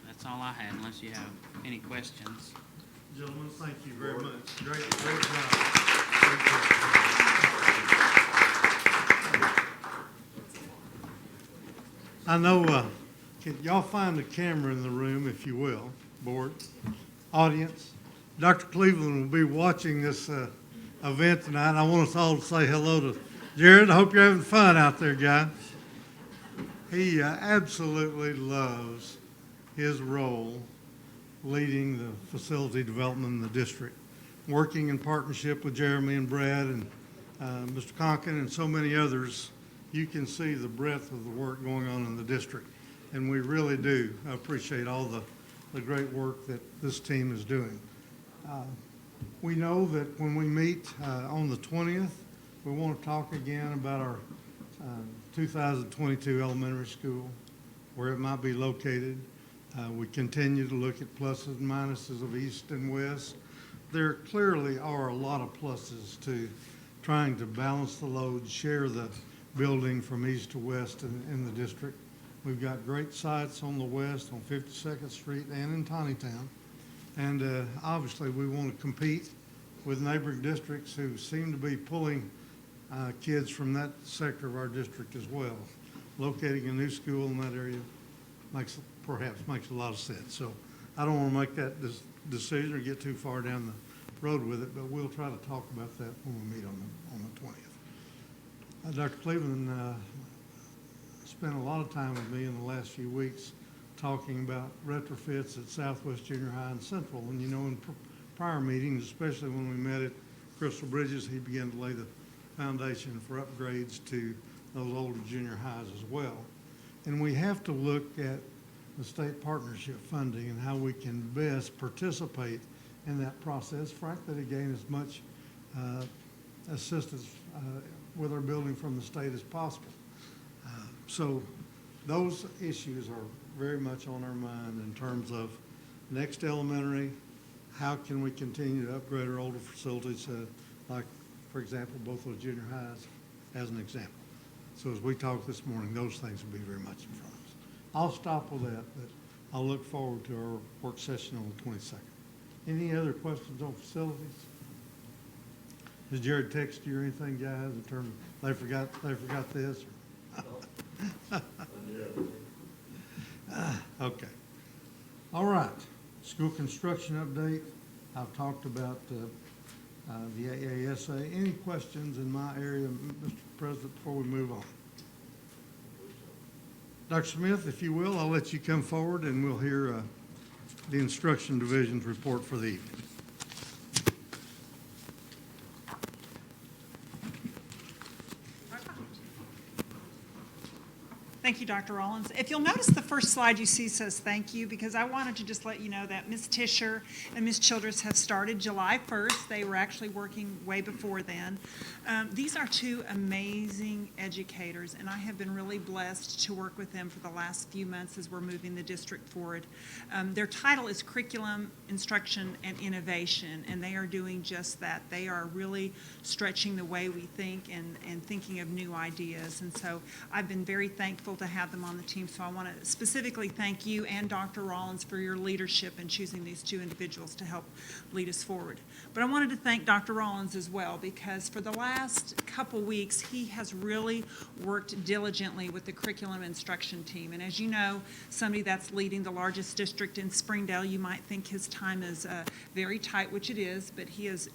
That's all I had, unless you have any questions. Gentlemen, thank you very much. Great job. Great job. I know, can y'all find the camera in the room, if you will, board, audience? Dr. Cleveland will be watching this event tonight. I want us all to say hello to Jared. I hope you're having fun out there, guys. He absolutely loves his role leading the facility development in the district, working in partnership with Jeremy and Brad and Mr. Conkin and so many others. You can see the breadth of the work going on in the district, and we really do appreciate all the great work that this team is doing. We know that when we meet on the 20th, we want to talk again about our 2022 elementary school, where it might be located. We continue to look at pluses and minuses of east and west. There clearly are a lot of pluses to trying to balance the load, share the building from east to west in the district. We've got great sites on the west, on 52nd Street and in Tawnytown. And obviously we want to compete with neighboring districts who seem to be pulling kids from that sector of our district as well. Locating a new school in that area perhaps makes a lot of sense. So I don't want to make that decision or get too far down the road with it, but we'll try to talk about that when we meet on the 20th. Dr. Cleveland spent a lot of time with me in the last few weeks talking about retrofits at Southwest Junior High and Central. And you know, in prior meetings, especially when we met at Crystal Bridges, he began to lay the foundation for upgrades to those older junior highs as well. And we have to look at the state partnership funding and how we can best participate in that process, frankly, to gain as much assistance with our building from the state as possible. So those issues are very much on our mind in terms of next elementary, how can we continue to upgrade our older facilities, like, for example, both those junior highs, as an example. So as we talked this morning, those things will be very much in front of us. I'll stop with that, but I'll look forward to our work session on the 22nd. Any other questions on facilities? Has Jared texted you or anything, guys, in terms of they forgot this? Okay. All right. School construction update. I've talked about the AASA. Any questions in my area, Mr. President, before we move on? Dr. Smith, if you will, I'll let you come forward and we'll hear the instruction division's report for the evening. Thank you, Dr. Rollins. If you'll notice, the first slide you see says thank you, because I wanted to just let you know that Ms. Tischer and Ms. Childress have started July 1st. They were actually working way before then. These are two amazing educators, and I have been really blessed to work with them for the last few months as we're moving the district forward. Their title is Curriculum, Instruction, and Innovation, and they are doing just that. They are really stretching the way we think and thinking of new ideas. And so I've been very thankful to have them on the team. So I want to specifically thank you and Dr. Rollins for your leadership in choosing these two individuals to help lead us forward. But I wanted to thank Dr. Rollins as well, because for the last couple weeks, he has really worked diligently with the curriculum instruction team. And as you know, somebody that's leading the largest district in Springdale, you might think his time is very tight, which it is, but he has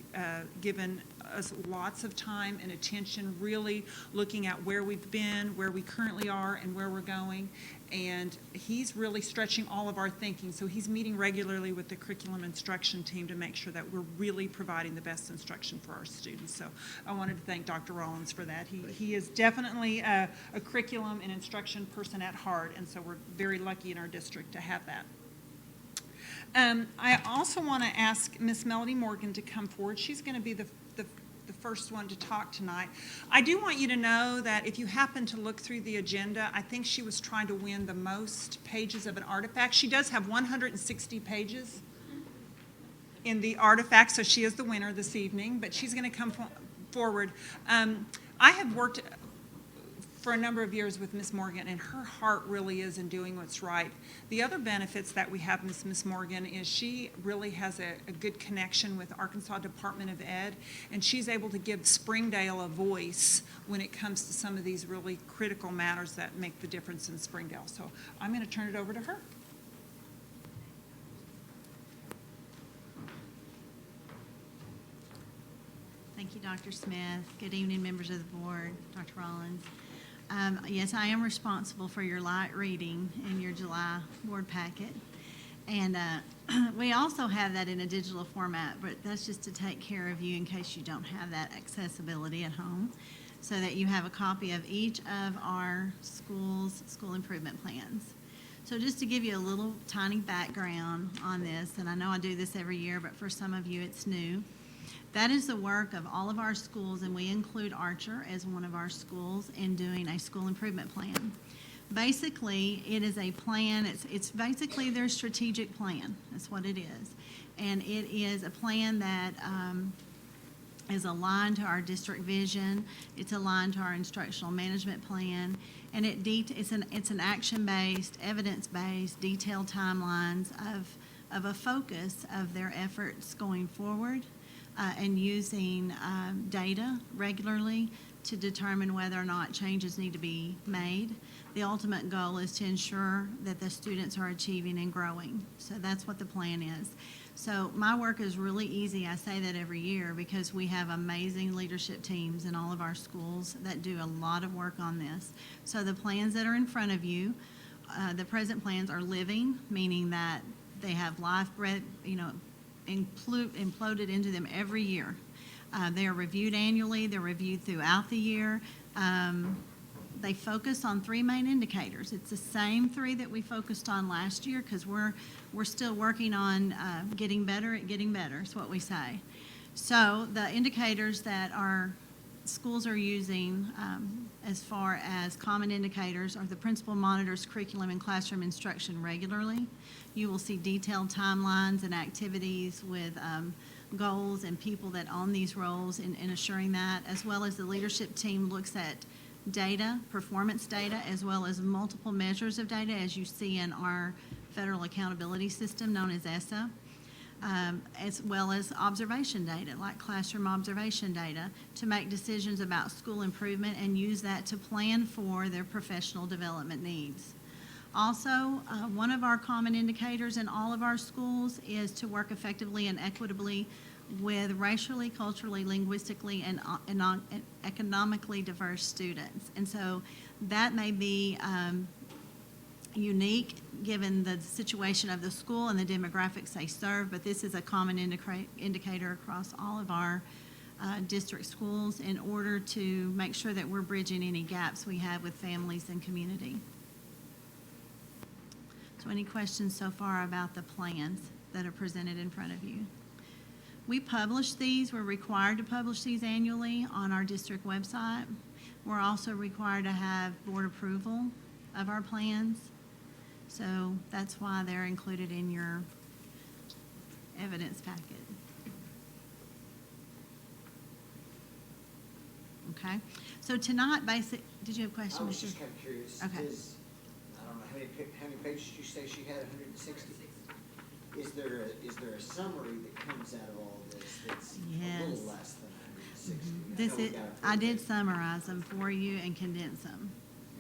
given us lots of time and attention, really looking at where we've been, where we currently are, and where we're going. And he's really stretching all of our thinking. So he's meeting regularly with the curriculum instruction team to make sure that we're really providing the best instruction for our students. So I wanted to thank Dr. Rollins for that. He is definitely a curriculum and instruction person at heart, and so we're very lucky in our district to have that. I also want to ask Miss Melody Morgan to come forward. She's going to be the first one to talk tonight. I do want you to know that if you happen to look through the agenda, I think she was trying to win the most pages of an artifact. She does have 160 pages in the artifact, so she is the winner this evening, but she's going to come forward. I have worked for a number of years with Ms. Morgan, and her heart really is in doing what's right. The other benefits that we have with Ms. Morgan is she really has a good connection with Arkansas Department of Ed, and she's able to give Springdale a voice when it comes to some of these really critical matters that make the difference in Springdale. So I'm going to turn it over to her. Thank you, Dr. Smith. Good evening, members of the board, Dr. Rollins. Yes, I am responsible for your light reading in your July board packet. And we also have that in a digital format, but that's just to take care of you in case you don't have that accessibility at home, so that you have a copy of each of our schools' school improvement plans. So just to give you a little tiny background on this, and I know I do this every year, but for some of you it's new. That is the work of all of our schools, and we include Archer as one of our schools in doing a school improvement plan. Basically, it is a plan, it's basically their strategic plan. That's what it is. And it is a plan that is aligned to our district vision. It's aligned to our instructional management plan. And it's an action-based, evidence-based, detailed timelines of a focus of their efforts going forward. And using data regularly to determine whether or not changes need to be made. The ultimate goal is to ensure that the students are achieving and growing. So that's what the plan is. So my work is really easy. I say that every year because we have amazing leadership teams in all of our schools that do a lot of work on this. So the plans that are in front of you, the present plans are living, meaning that they have life, imploded into them every year. They are reviewed annually. They're reviewed throughout the year. They focus on three main indicators. It's the same three that we focused on last year because we're still working on getting better at getting better, is what we say. So the indicators that our schools are using as far as common indicators are the principal monitors curriculum and classroom instruction regularly. You will see detailed timelines and activities with goals and people that own these roles in assuring that, as well as the leadership team looks at data, performance data, as well as multiple measures of data, as you see in our federal accountability system known as ESSA. As well as observation data, like classroom observation data, to make decisions about school improvement and use that to plan for their professional development needs. Also, one of our common indicators in all of our schools is to work effectively and equitably with racially, culturally, linguistically, and economically diverse students. And so that may be unique given the situation of the school and the demographics they serve, but this is a common indicator across all of our district schools in order to make sure that we're bridging any gaps we have with families and community. So any questions so far about the plans that are presented in front of you? We publish these, we're required to publish these annually on our district website. We're also required to have board approval of our plans. So that's why they're included in your evidence packet. Okay, so tonight, did you have a question, I was Mr.? just kind of curious. Okay. I don't know, how many pages did you say she had, 160? Is there a summary that comes out of all this that's a Yes. little less than 160? This know we is, got a I full did page. summarize them for you and condense them.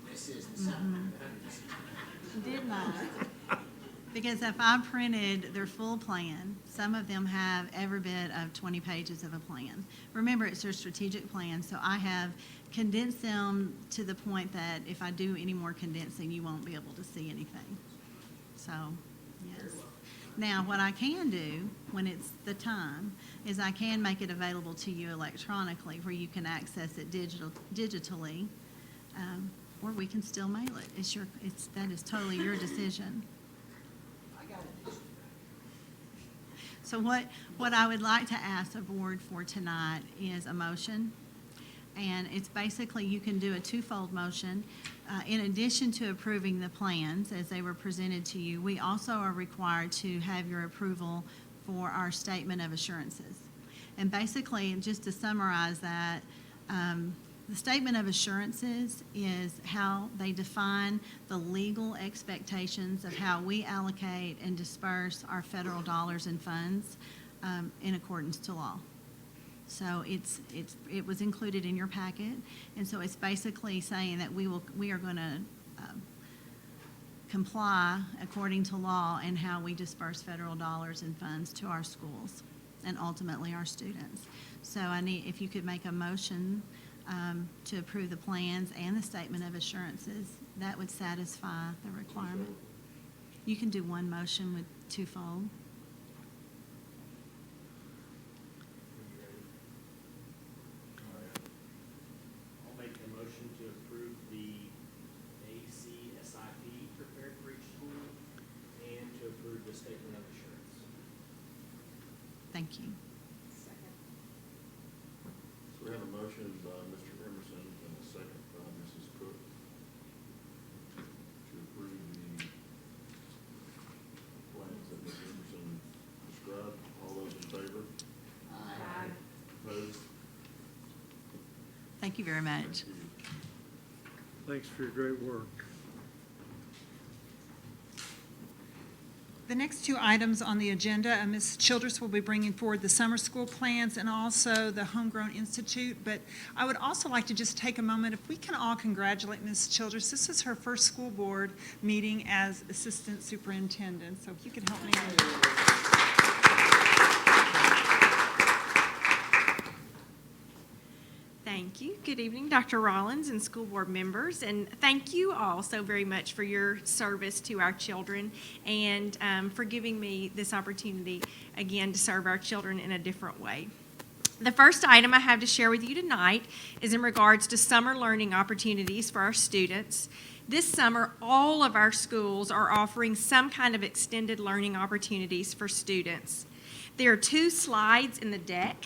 This is the summary. Did not. Because if I printed their full plan, some of them have every bit of 20 pages of a plan. Remember, it's their strategic plan, so I have condensed them to the point that if I do any more condensing, you won't be able to see anything. So, yes. Now, what I can do, when it's the time, is I can make it available to you electronically where you can access it digitally, or we can still mail it. That is totally your decision. I got it. So what I would like to ask the board for tonight is a motion. And it's basically, you can do a twofold motion. In addition to approving the plans as they were presented to you, we also are required to have your approval for our statement of assurances. And basically, just to summarize that, the statement of assurances is how they define the legal expectations of how we allocate and disperse our federal dollars and funds in accordance to law. So it was included in your packet, and so it's basically saying that we are going to comply according to law and how we disperse federal dollars and funds to our schools and ultimately our students. So if you could make a motion to approve the plans and the statement of assurances, that would satisfy the requirement. You can do one motion with twofold. I'll make a motion to approve the ACSIP prepared for each school and to approve the statement of assurance. Thank you. So we have a motion by Mr. Emerson and a second by Mrs. Cook to approve the plans that Mr. Emerson described. All those in favor? Aye. Opposed? Thank you very much. Thank you. Thanks for your great work. The next two items on the agenda, Ms. Childress will be bringing forward the summer school plans and also the Homegrown Institute. But I would also like to just take a moment, if we can all congratulate Ms. Childress. This is her first school board meeting as assistant superintendent. So if you could help me. Thank you. Good evening, Dr. Rollins and school board members, and thank you all so very much for your service to our children and for giving me this opportunity again to serve our children in a different way. The first item I have to share with you tonight is in regards to summer learning opportunities for our students. This summer, all of our schools are offering some kind of extended learning opportunities for students. There are two slides in the deck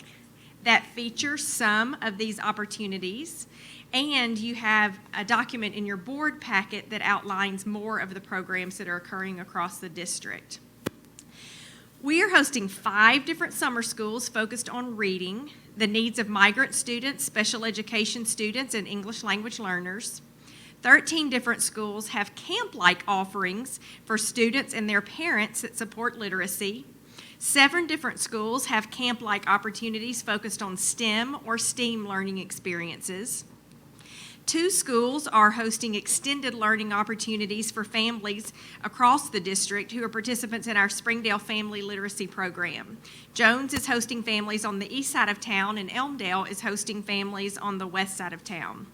that feature some of these opportunities, and you have a document in your board packet that outlines more of the programs that are occurring across the district. We are hosting 5 different summer schools focused on reading, the needs of migrant students, special education students, and English language learners. 13 different schools have camp-like offerings for students and their parents that support literacy. 7 different schools have camp-like opportunities focused on STEM or STEAM learning experiences. 2 schools are hosting extended learning opportunities for families across the district who are participants in our Springdale Family Literacy Program. Jones is hosting families on the east side of town, and Elmdale is hosting families on the west side of town.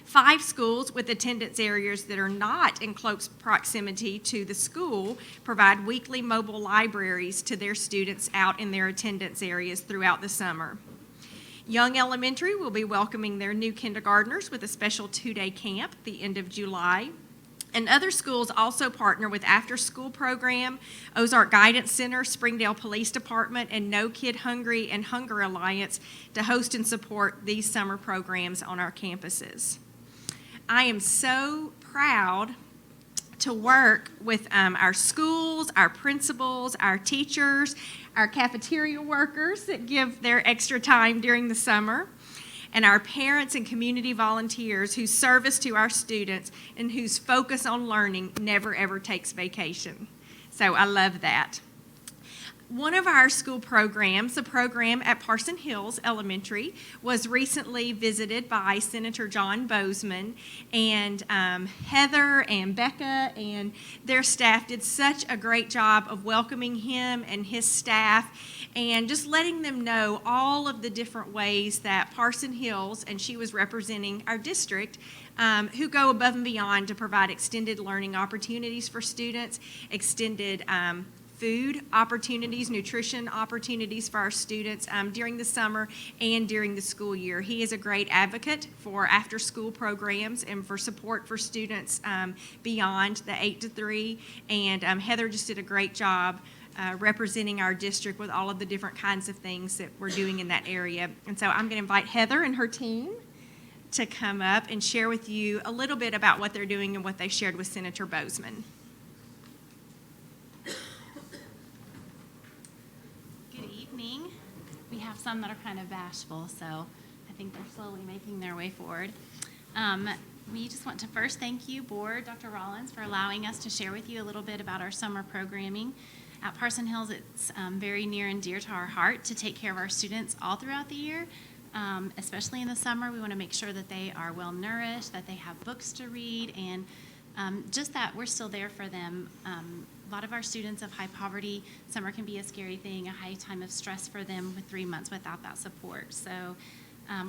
5 schools with attendance areas that are not in close proximity to the school provide weekly mobile libraries to their students out in their attendance areas throughout the summer. Young Elementary will be welcoming their new kindergartners with a special 2-day camp at the end of July. And other schools also partner with After School Program, Ozark Guidance Center, Springdale Police Department, and No Kid Hungry and Hunger Alliance to host and support these summer programs on our campuses. I am so proud to work with our schools, our principals, our teachers, our cafeteria workers that give their extra time during the summer, and our parents and community volunteers whose service to our students and whose focus on learning never ever takes vacation. So I love that. One of our school programs, the program at Parson Hills Elementary, was recently visited by Senator John Bozeman, and Heather and Becca and their staff did such a great job of welcoming him and his staff and just letting them know all of the different ways that Parson Hills, and she was representing our district, who go above and beyond to provide extended learning opportunities for students, extended food opportunities, nutrition opportunities for our students during the summer and during the school year. He is a great advocate for after-school programs and for support for students beyond the 8 to 3. And Heather just did a great job representing our district with all of the different kinds of things that we're doing in that area. And so I'm going to invite Heather and her team to come up and share with you a little bit about what they're doing and what they shared with Senator Bozeman. We have some that are kind of bashful, so I think they're slowly making their way forward. We just want to first thank you, Board, Dr. Rollins, for allowing us to share with you a little bit about our summer programming. At Parson Hills, it's very near and dear to our heart to take care of our students all throughout the year, especially in the summer. We want to make sure that they are well nourished, that they have books to read, and just that we're still there for them. A lot of our students of high poverty, summer can be a scary thing, a high time of stress for them with 3 months without that support. So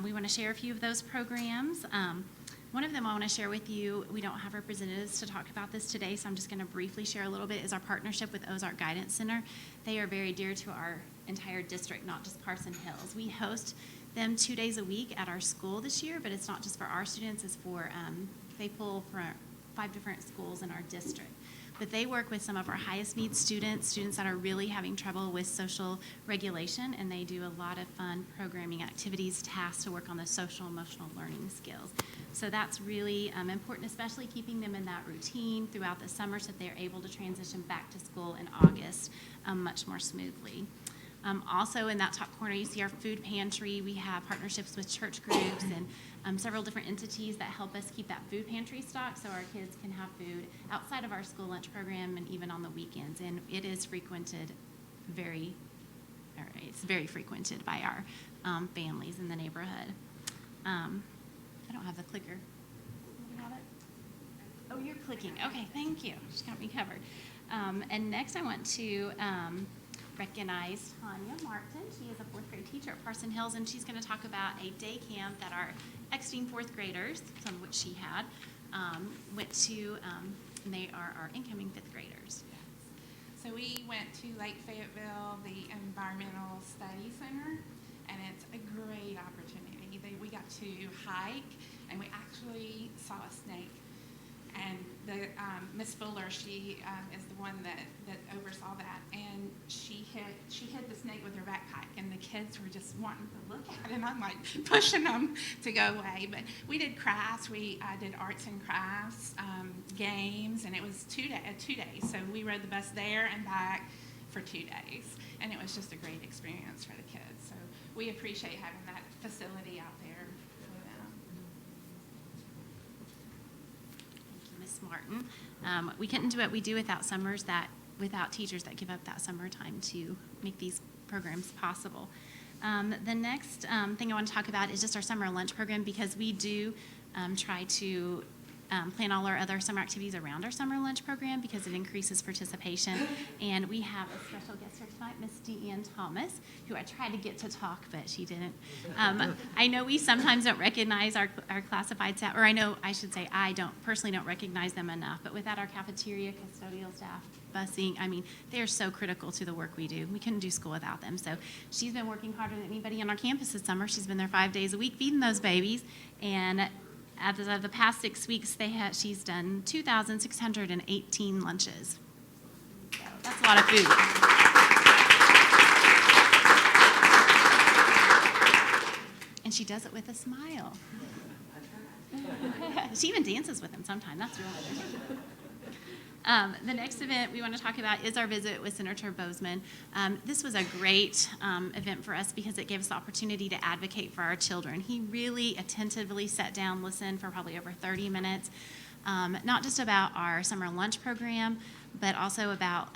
we want to share a few of those programs. One of them I want to share with you, we don't have representatives to talk about this today, so I'm just going to briefly share a little bit, is our partnership with Ozark Guidance Center. They are very dear to our entire district, not just Parson Hills. We host them 2 days a week at our school this year, but it's not just for our students, it's for, they pull for 5 different schools in our district. But they work with some of our highest needs students that are really having trouble with social regulation, and they do a lot of fun programming activities, tasks to work on the social emotional learning skills. So that's really important, especially keeping them in that routine throughout the summer so that they're able to transition back to school in August much more smoothly. Also in that top corner, you see our food pantry. We have partnerships with church groups and several different entities that help us keep that food pantry stocked so our kids can have food outside of our school lunch program and even on the weekends. And it is frequented it's very frequented by our families in the neighborhood. I don't have the clicker. Do you have it? Oh, you're clicking. Okay, thank you. Just got me covered. And next I want to recognize Tanya Martin. She is a 4th grade teacher at Parson Hills, and she's going to talk about a day camp that our exiting 4th graders, some of which she had, went to, and they are our incoming 5th graders. So we went to Lake Fayetteville, the Environmental Study Center, and it's a great opportunity. We got to hike, and we actually saw a snake. And the Miss Fuller, she is the one that oversaw that, and she hid the snake with her backpack, and the kids were just wanting to look at it, and I'm like pushing them to go away. But we did crafts, we did arts and crafts, games, and it was 2 days. So we rode the bus there and back for 2 days, and it was just a great experience for the kids. So we appreciate having that facility out there for them. Thank you, Ms. Martin. We couldn't do what we do without without teachers that give up that summer time to make these programs possible. The next thing I want to talk about is just our summer lunch program, because we do try to plan all our other summer activities around our summer lunch program because it increases participation. And we have a special guest here tonight, Miss Deanne Thomas, who I tried to get to talk, but she didn't. I know we sometimes don't recognize our classified staff, or I personally don't recognize them enough, but without our cafeteria, custodial staff, busing, they are so critical to the work we do. We couldn't do school without them. So she's been working harder than anybody on our campus this summer. She's been there 5 days a week feeding those babies, and as of the past 6 weeks, she's done 2,618 lunches. So that's a lot of food. And she does it with a smile. She even dances with him sometimes. That's really good. The next event we want to talk about is our visit with Senator Bozeman. This was a great event for us because it gave us the opportunity to advocate for our children. He really attentively sat down, listened for probably over 30 minutes, not just about our summer lunch program, but also about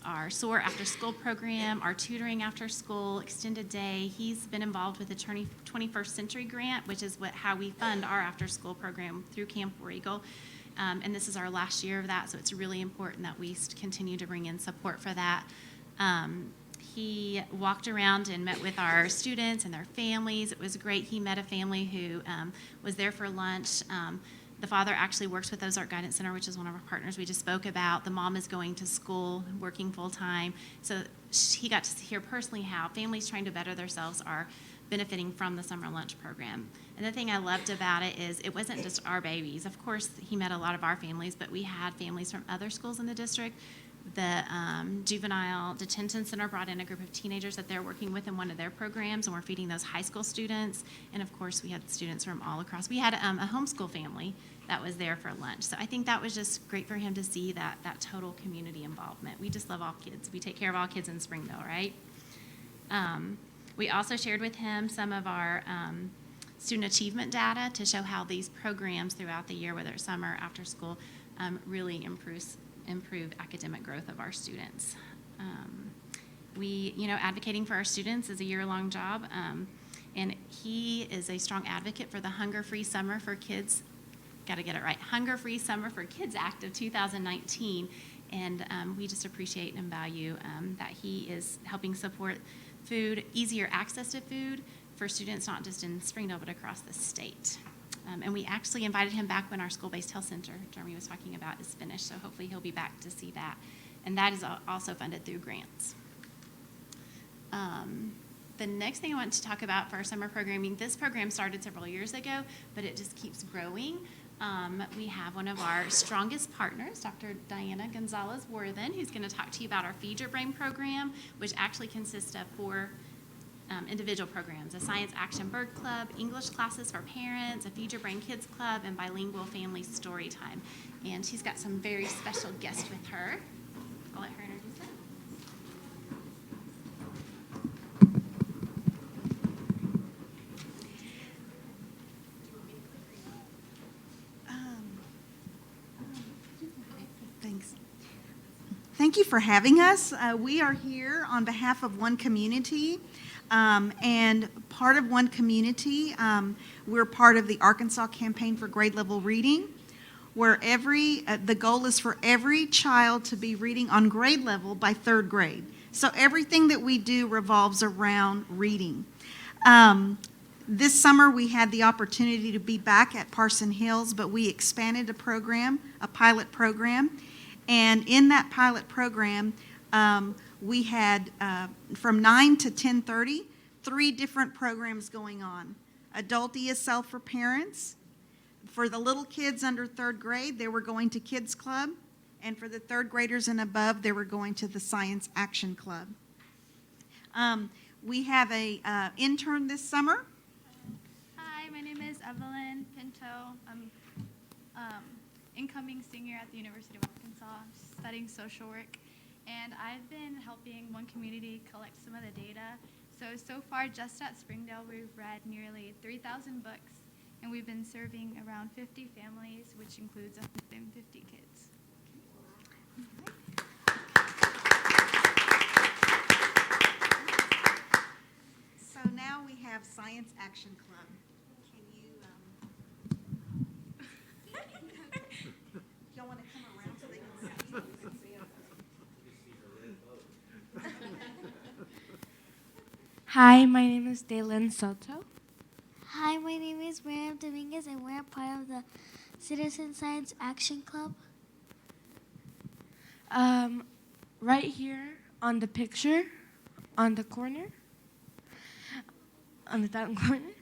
our SOAR after school program, our tutoring after school, extended day. He's been involved with the 21st Century Grant, which is how we fund our after school program through Camp War Eagle. And this is our last year of that, so it's really important that we continue to bring in support for that. He walked around and met with our students and their families. It was great. He met a family who was there for lunch. The father actually works with Ozark Guidance Center, which is one of our partners we just spoke about. The mom is going to school, working full-time. So he got to hear personally how families trying to better themselves are benefiting from the summer lunch program. And the thing I loved about it is it wasn't just our babies. Of course, he met a lot of our families, but we had families from other schools in the district. The Juvenile Detention Center brought in a group of teenagers that they're working with in one of their programs, and we're feeding those high school students. And of course, we had students from all across. We had a homeschool family that was there for lunch. So I think that was just great for him to see that total community involvement. We just love all kids. We take care of all kids in Springdale, right? We also shared with him some of our student achievement data to show how these programs throughout the year, whether it's summer, after school, really improve academic growth of our students. Advocating for our students is a year-long job, and he is a strong advocate for the Hunger-Free Summer for Kids. Got to get it right. Hunger-Free Summer for Kids Act of 2019, and we just appreciate and value that he is helping support food, easier access to food for students not just in Springdale but across the state. And we actually invited him back when our school-based health center, Jeremy was talking about, is finished, so hopefully he'll be back to see that. And that is also funded through grants. The next thing I want to talk about for our summer programming, this program started several years ago, but it just keeps growing. We have one of our strongest partners, Dr. Diana Gonzalez-Worthen, who's going to talk to you about our Feed Your Brain program, which actually consists of 4 individual programs: a Science Action Bird Club, English classes for parents, a Feed Your Brain Kids Club, and bilingual family story time. And she's got some very special guests with her. I'll let her introduce it. Thanks. Thank you for having us. We are here on behalf of One Community, and part of One Community, we're part of the Arkansas Campaign for Grade Level Reading, where the goal is for every child to be reading on grade level by 3rd grade. So everything that we do revolves around reading. This summer we had the opportunity to be back at Parson Hills, but we expanded a pilot program. And in that pilot program, we had from 9 to 10:30, 3 different programs going on. Adult ESL for parents, for the little kids under third grade, they were going to Kids Club. And for the third graders and above, they were going to the Science Action Club. We have a intern this summer. Hi, my name is Evelyn Pinto. I'm incoming senior at the University of Arkansas, studying social work. And I've been helping one community collect some of the data. So far, just at Springdale, we've read nearly 3,000 books, and we've been serving around 50 families, which includes 150 kids. So now we have Science Action Club. Can you, y'all want to come around so they can see? Hi, my name is Daylin Soto. Hi, my name is Miriam Dominguez, and we're a part of the Citizen Science Action Club. Right here on the picture, on the corner, on the bottom corner,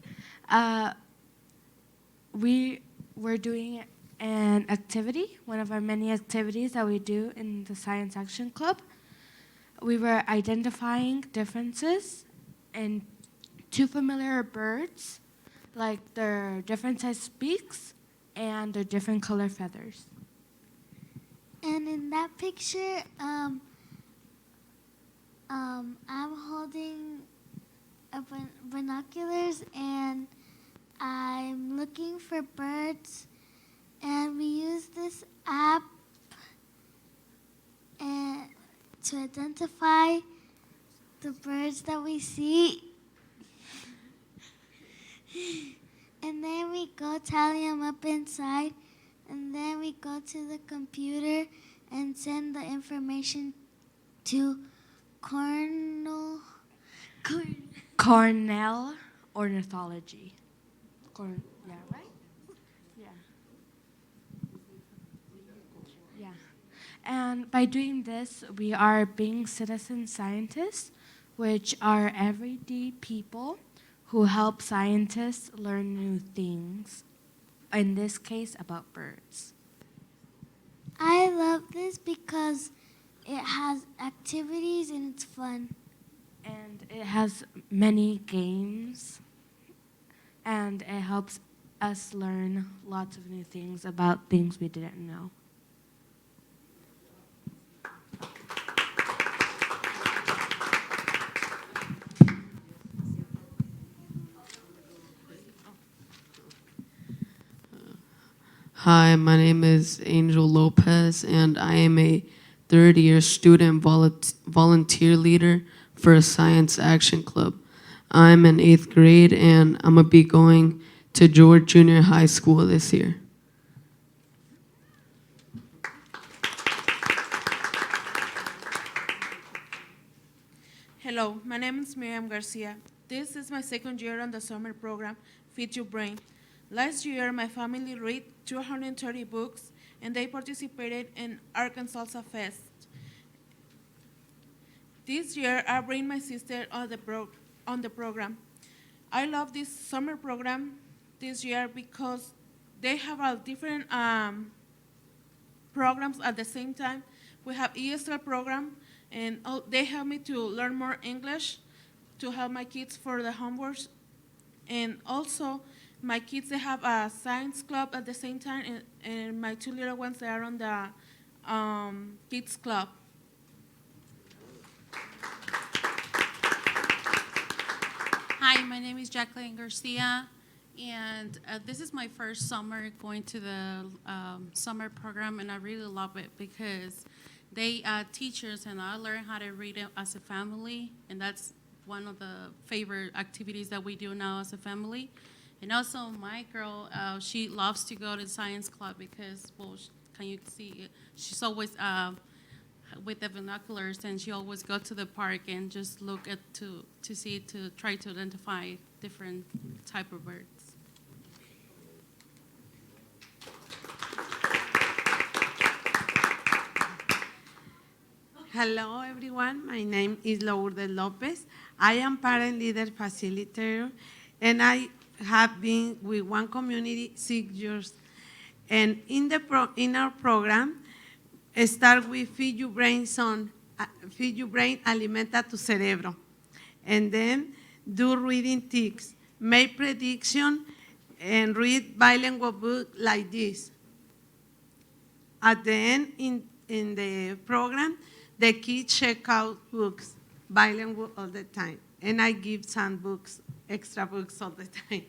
we were doing an activity, one of our many activities that we do in the Science Action Club. We were identifying differences in two familiar birds, like their different size beaks and their different color feathers. And in that picture, I'm holding binoculars, and I'm looking for birds, and we use this app to identify the birds that we see. And then we go tally them up inside, and then we go to the computer and send the information to Cornell Ornithology. Yeah, right? Yeah. Yeah. And by doing this, we are being citizen scientists, which are everyday people who help scientists learn new things, in this case about birds. I love this because it has activities and it's fun. And it has many games, and it helps us learn lots of new things about things we didn't know. Hi, my name is Angel Lopez, and I am a third-year student volunteer leader for a Science Action Club. I'm in 8th grade, and I'm going to be going to George Junior High School this year. Hello, my name is Miriam Garcia. This is my second year on the summer program, Feed Your Brain. Last year, my family read 230 books, and they participated in Arkansas Fest. This year, I bring my sister on the program. I love this summer program this year because they have a different programs at the same time. We have ESL program, and they help me to learn more English, to help my kids for the homeworks, and also my kids, they have a science club at the same time, and my two little ones, they are on the kids club. Hi, my name is Jacqueline Garcia, and this is my first summer going to the summer program, and I really love it because they teach us, and I learn how to read it as a family, and that's one of the favorite activities that we do now as a family. And also, my girl, she loves to go to science club because, well, can you see, she's always with the binoculars, and she always go to the park and just look at to try to identify different type of birds. Hello, everyone. My name is Lourdes Lopez. I am parent leader facilitator, and I have been with one community 6 years. And in our program, start with Feed Your Brain, Alimenta Tu Cerebro. And then do reading tips, make prediction, and read bilingual book like this. At the end, in the program, the kids check out books, bilingual all the time. And I give some books, extra books all the time.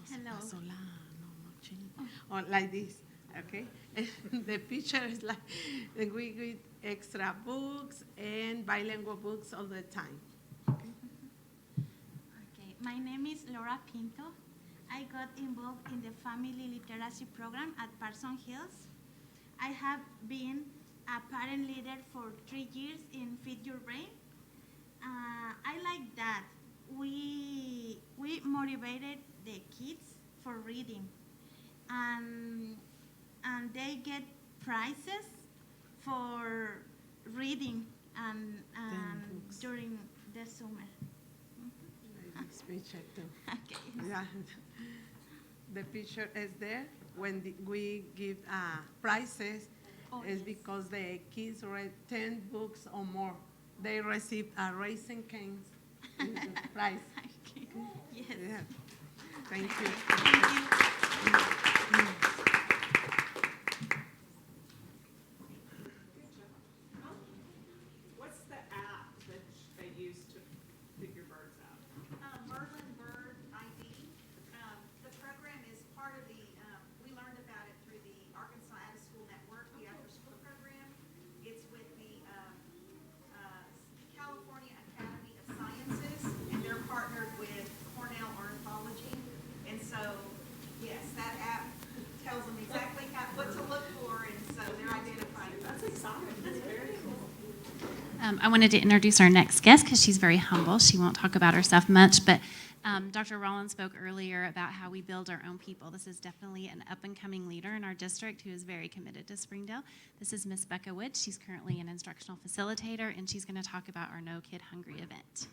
Hello. Or like this, okay? And the picture is like, we read extra books and bilingual books all the time. Okay, my name is Laura Pinto. I got involved in the family literacy program at Parsons Hills. I have been a parent leader for 3 years in Feed Your Brain. I like that. We motivated the kids for reading, and they get prizes for reading and during the summer. This picture too. Okay. Yeah. The picture is there. When we give prizes, it's because the kids read 10 books or more. They receive a Raisin Canes prize. Okay. Yes. Yeah. Thank you. What's the app that they use to pick your birds out? Merlin Bird ID. The program is part of the, we learned about it through the Arkansas Out of School Network, the after-school program. It's with the California Academy of Sciences, and they're partnered with Cornell Ornithology. And so, yes, that app tells them exactly what to look for, and so they're identifying. That's exciting. That's very cool. I wanted to introduce our next guest because she's very humble. She won't talk about herself much, but Dr. Rollins spoke earlier about how we build our own people. This is definitely an up-and-coming leader in our district who is very committed to Springdale. This is Miss Becca Wood. She's currently an instructional facilitator, and she's going to talk about our No Kid Hungry event.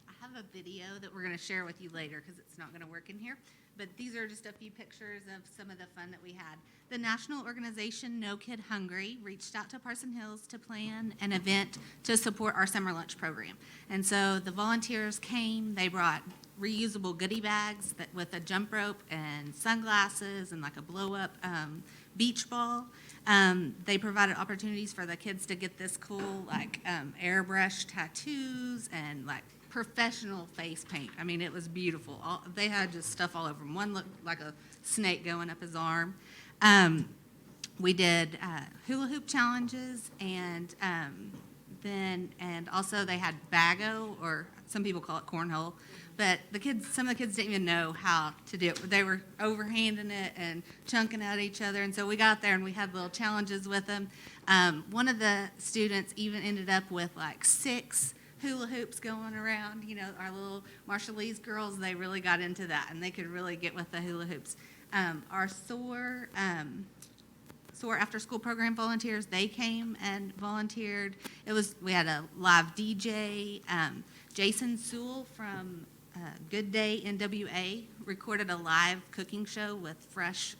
I have a video that we're going to share with you later because it's not going to work in here. But these are just a few pictures of some of the fun that we had. The national organization No Kid Hungry reached out to Parsons Hills to plan an event to support our summer lunch program. And so the volunteers came, they brought reusable goodie bags with a jump rope and sunglasses and like a blow-up beach ball. They provided opportunities for the kids to get this cool like airbrush tattoos and like professional face paint. I mean, it was beautiful. They had just stuff all over them. One looked like a snake going up his arm. We did hula hoop challenges, and also they had bago, or some people call it cornhole. But some of the kids didn't even know how to do it. They were overhanding it and chunking at each other. And so we got there and we had little challenges with them. One of the students even ended up with like 6 hula hoops going around. You know, our little Marshallese girls, they really got into that, and they could really get with the hula hoops. Our SOAR after-school program volunteers, they came and volunteered. We had a live DJ. Jason Sewell from Good Day NWA recorded a live cooking show with fresh,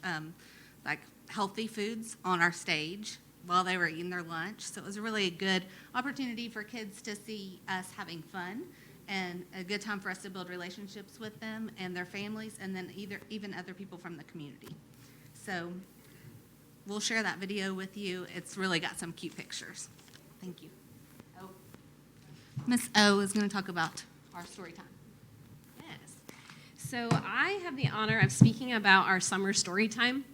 like healthy foods on our stage while they were eating their lunch. So it was really a good opportunity for kids to see us having fun and a good time for us to build relationships with them and their families, and then even other people from the community. So we'll share that video with you. It's really got some cute pictures. Thank you. Miss O is going to talk about our story time. Yes. So I have the honor of speaking about our summer story time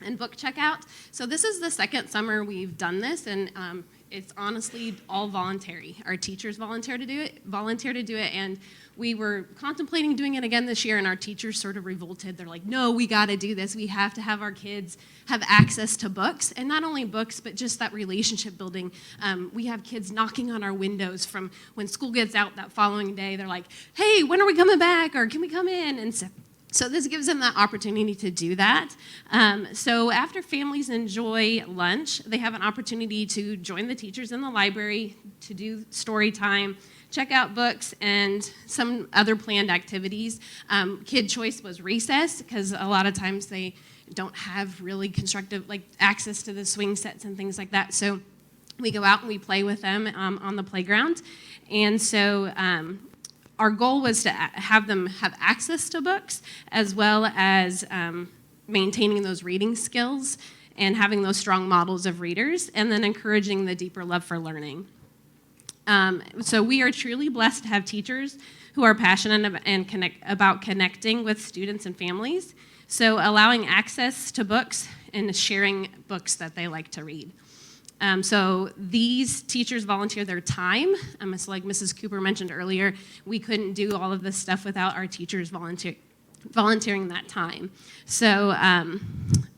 and book checkout. So this is the second summer we've done this, and it's honestly all voluntary. Our teachers volunteer to do it, and we were contemplating doing it again this year, and our teachers sort of revolted. They're like, no, we got to do this. We have to have our kids have access to books, and not only books, but just that relationship building. We have kids knocking on our windows from when school gets out that following day. They're like, hey, when are we coming back, or can we come in? And so this gives them that opportunity to do that. So after families enjoy lunch, they have an opportunity to join the teachers in the library to do story time, checkout books, and some other planned activities. Kid choice was recess, because a lot of times they don't have really constructive access to the swing sets and things like that. So we go out and we play with them on the playground. And so our goal was to have them have access to books, as well as maintaining those reading skills and having those strong models of readers, and then encouraging the deeper love for learning. So we are truly blessed to have teachers who are passionate about connecting with students and families. So allowing access to books and sharing books that they like to read. So these teachers volunteer their time. So like Mrs. Cooper mentioned earlier, we couldn't do all of this stuff without our teachers volunteering that time. So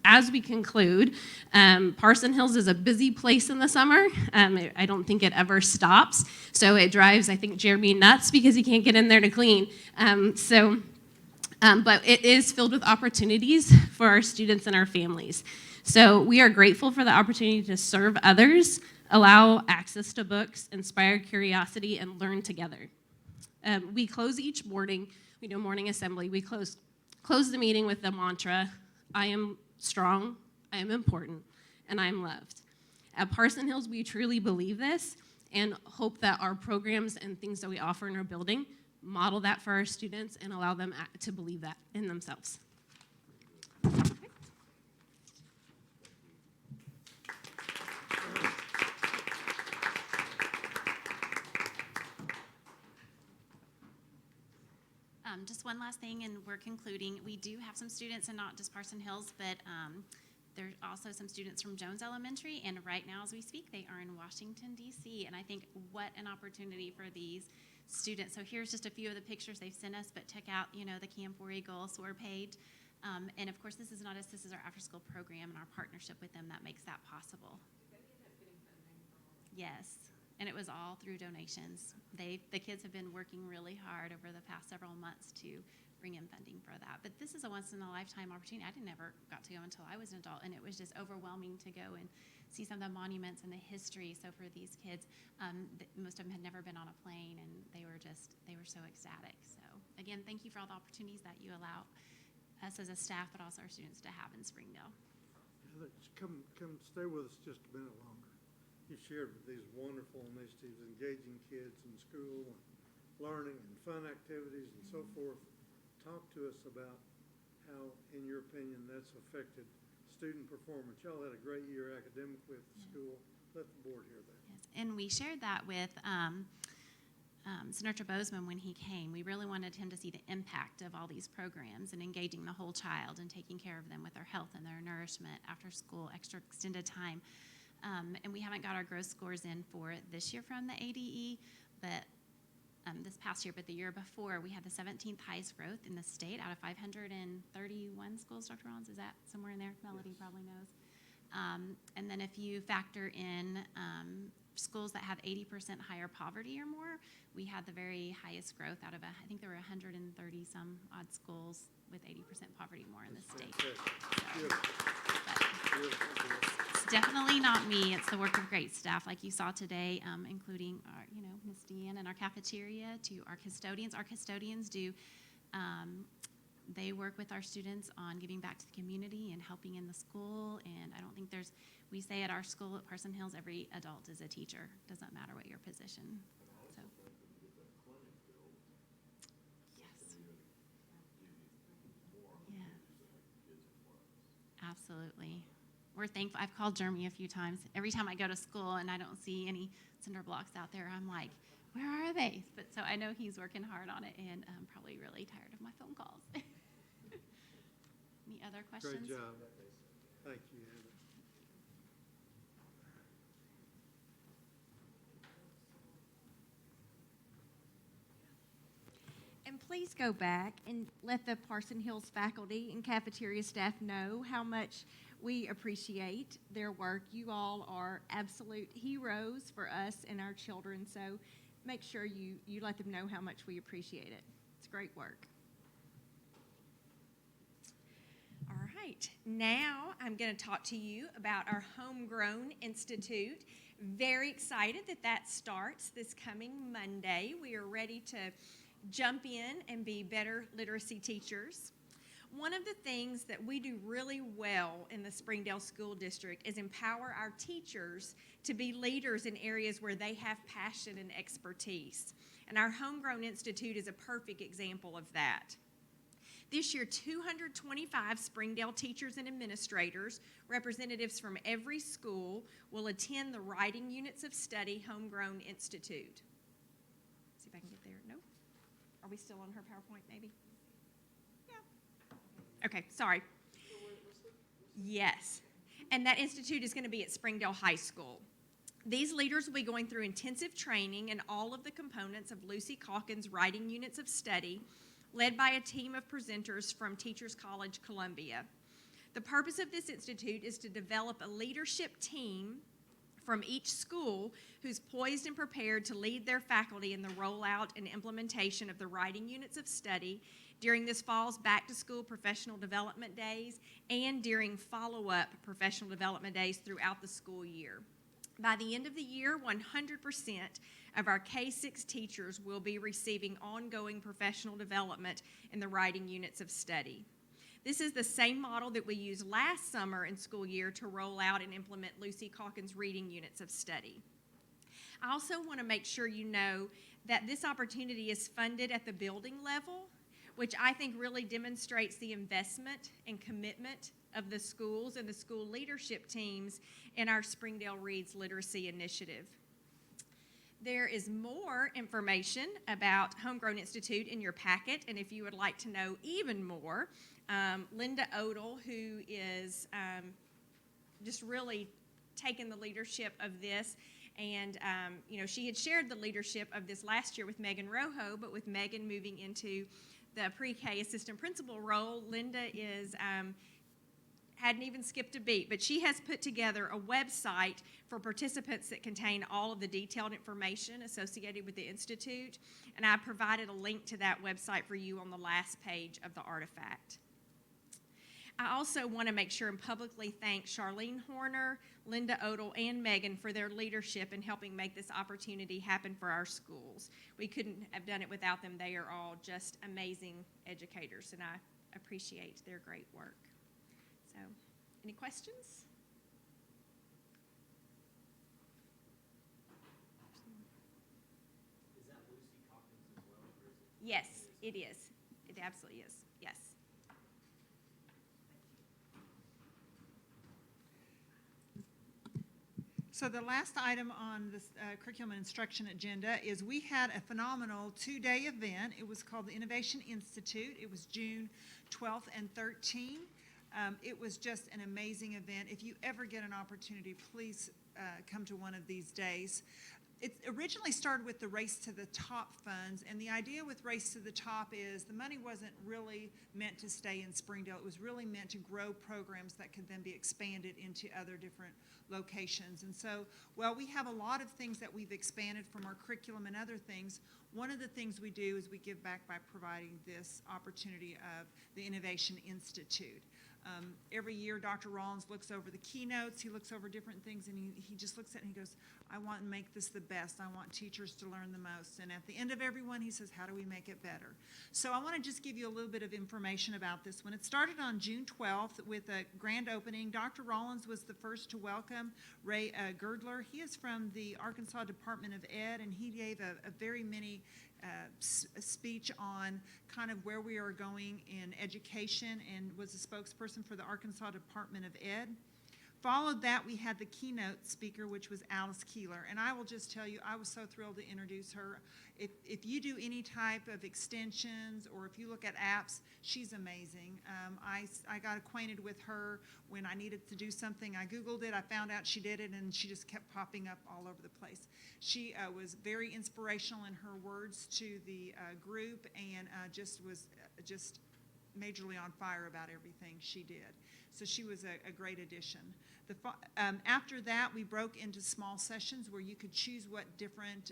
as we conclude, Parson Hills is a busy place in the summer. I don't think it ever stops. So it drives, I think, Jeremy nuts because he can't get in there to clean. But it is filled with opportunities for our students and our families. So we are grateful for the opportunity to serve others, allow access to books, inspire curiosity, and learn together. We close each morning, we do morning assembly, we close the meeting with the mantra, I am strong, I am important, and I am loved. At Parson Hills, we truly believe this and hope that our programs and things that we offer in our building model that for our students and allow them to believe that in themselves. Just one last thing, and we're concluding. We do have some students, and not just Parson Hills, but there's also some students from Jones Elementary, and right now as we speak, they are in Washington, D.C., and I think what an opportunity for these students. So here's just a few of the pictures they've sent us, but check out, the Camp War Eagle sword page. And of course, this is our after-school program and our partnership with them that makes that possible. Yes. And it was all through donations. The kids have been working really hard over the past several months to bring in funding for that. But this is a once-in-a-lifetime opportunity. I never got to go until I was an adult, and it was just overwhelming to go and see some of the monuments and the history. So for these kids, most of them had never been on a plane, and they were so ecstatic. So again, thank you for all the opportunities that you allow us as a staff, but also our students to have in Springdale. Come stay with us just a minute longer. You shared these wonderful initiatives, engaging kids in school and learning and fun activities and so forth. Talk to us about how, in your opinion, that's affected student performance. Y'all had a great year academically at the school. Let the board hear that. Yes. And we shared that with Senator Bozeman when he came. We really wanted him to see the impact of all these programs and engaging the whole child and taking care of them with their health and their nourishment, after school, extra extended time. And we haven't got our growth scores in for this year from the ADE, but this past year, but the year before, we had the 17th highest growth in the state out of 531 schools. Dr. Rollins, is that somewhere in there? Melody probably knows. And then if you factor in schools that have 80% higher poverty or more, we had the very highest growth out of, I think there were 130 some odd schools with 80% poverty more in the state. It's definitely not me. It's the work of great staff like you saw today, including our, Ms. Deanne and our cafeteria, to our custodians. Our custodians do, they work with our students on giving back to the community and helping in the school. And I don't think we say at our school at Parson Hills, every adult is a teacher. Doesn't matter what your position. So. Yes. Yeah. Absolutely. We're thankful. I've called Jeremy a few times. Every time I go to school and I don't see any cinder blocks out there, I'm like, where are they? But so I know he's working hard on it, and I'm probably really tired of my phone calls. Any other questions? Great job. Thank you, Heather. And please go back and let the Parson Hills faculty and cafeteria staff know how much we appreciate their work. You all are absolute heroes for us and our children, so make sure you let them know how much we appreciate it. It's great work. All right. right, now I'm going to talk to you about our Homegrown Institute. Very excited that that starts this coming Monday. We are ready to jump in and be better literacy teachers. One of the things that we do really well in the Springdale School District is empower our teachers to be leaders in areas where they have passion and expertise. And our Homegrown Institute is a perfect example of that. This year, 225 Springdale teachers and administrators, representatives from every school, will attend the Writing Units of Study Homegrown Institute. See if I can get there. No? Are we still on her PowerPoint, maybe? Yeah. Okay, sorry. Yes. And that institute is going to be at Springdale High School. These leaders will be going through intensive training in all of the components of Lucy Calkins' Writing Units of Study, led by a team of presenters from Teachers College, Columbia. The purpose of this institute is to develop a leadership team from each school who's poised and prepared to lead their faculty in the rollout and implementation of the Writing Units of Study during this fall's back-to-school professional development days and during follow-up professional development days throughout the school year. By the end of the year, 100% of our K-6 teachers will be receiving ongoing professional development in the Writing Units of Study. This is the same model that we used last summer and school year to roll out and implement Lucy Calkins' Reading Units of Study. I also want to make sure you know that this opportunity is funded at the building level, which I think really demonstrates the investment and commitment of the schools and the school leadership teams in our Springdale Reads Literacy Initiative. There is more information about Homegrown Institute in your packet, and if you would like to know even more, Linda Odell, who is just really taken the leadership of this, and she had shared the leadership of this last year with Megan Rojo, but with Megan moving into the pre-K assistant principal role, Linda is hadn't even skipped a beat, but she has put together a website for participants that contain all of the detailed information associated with the Institute, and I provided a link to that website for you on the last page of the artifact. I also want to make sure and publicly thank Charlene Horner, Linda Odell, and Megan for their leadership in helping make this opportunity happen for our schools. We couldn't have done it without them. They are all just amazing educators, and I appreciate their great work. So, any questions? Is that Lucy Calkins as well, or is it? Yes, it is. It absolutely is. Yes. So the last item on this curriculum and instruction agenda is we had a phenomenal two-day event. It was called the Innovation Institute. It was June 12th and 13th. It was just an amazing event. If you ever get an opportunity, please come to one of these days. It originally started with the Race to the Top funds, and the idea with Race to the Top is the money wasn't really meant to stay in Springdale. It was really meant to grow programs that could then be expanded into other different locations. And so, while we have a lot of things that we've expanded from our curriculum and other things, one of the things we do is we give back by providing this opportunity of the Innovation Institute. Every year, Dr. Rollins looks over the keynotes, he looks over different things, and he just looks at it and he goes, I want to make this the best. I want teachers to learn the most. And at the end of every one, he says, how do we make it better? So I want to just give you a little bit of information about this one. It started on June 12th with a grand opening. Dr. Rollins was the first to welcome Ray Girdler. He is from the Arkansas Department of Ed, and he gave a very many speech on kind of where we are going in education and was a spokesperson for the Arkansas Department of Ed. Followed that, we had the keynote speaker, which was Alice Keeler. And I will just tell you, I was so thrilled to introduce her. If you do any type of extensions or if you look at apps, she's amazing. I got acquainted with her when I needed to do something. I Googled it, I found out she did it, and she just kept popping up all over the place. She was very inspirational in her words to the group and just majorly on fire about everything she did. So she was a great addition. After that, we broke into small sessions where you could choose what different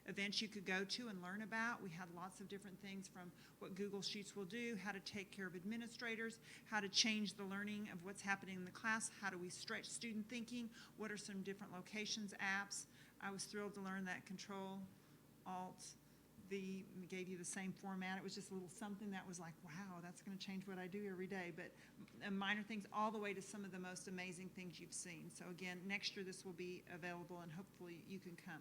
events you could go to and learn about. We had lots of different things, from what Google Sheets will do, how to take care of administrators, how to change the learning of what's happening in the class, how do we stretch student thinking, what are some different locations, apps. I was thrilled to learn that Control-Alt-V gave you the same format. It was just a little something that was like, wow, that's going to change what I do every day. But minor things all the way to some of the most amazing things you've seen. So again, next year this will be available, and hopefully you can come.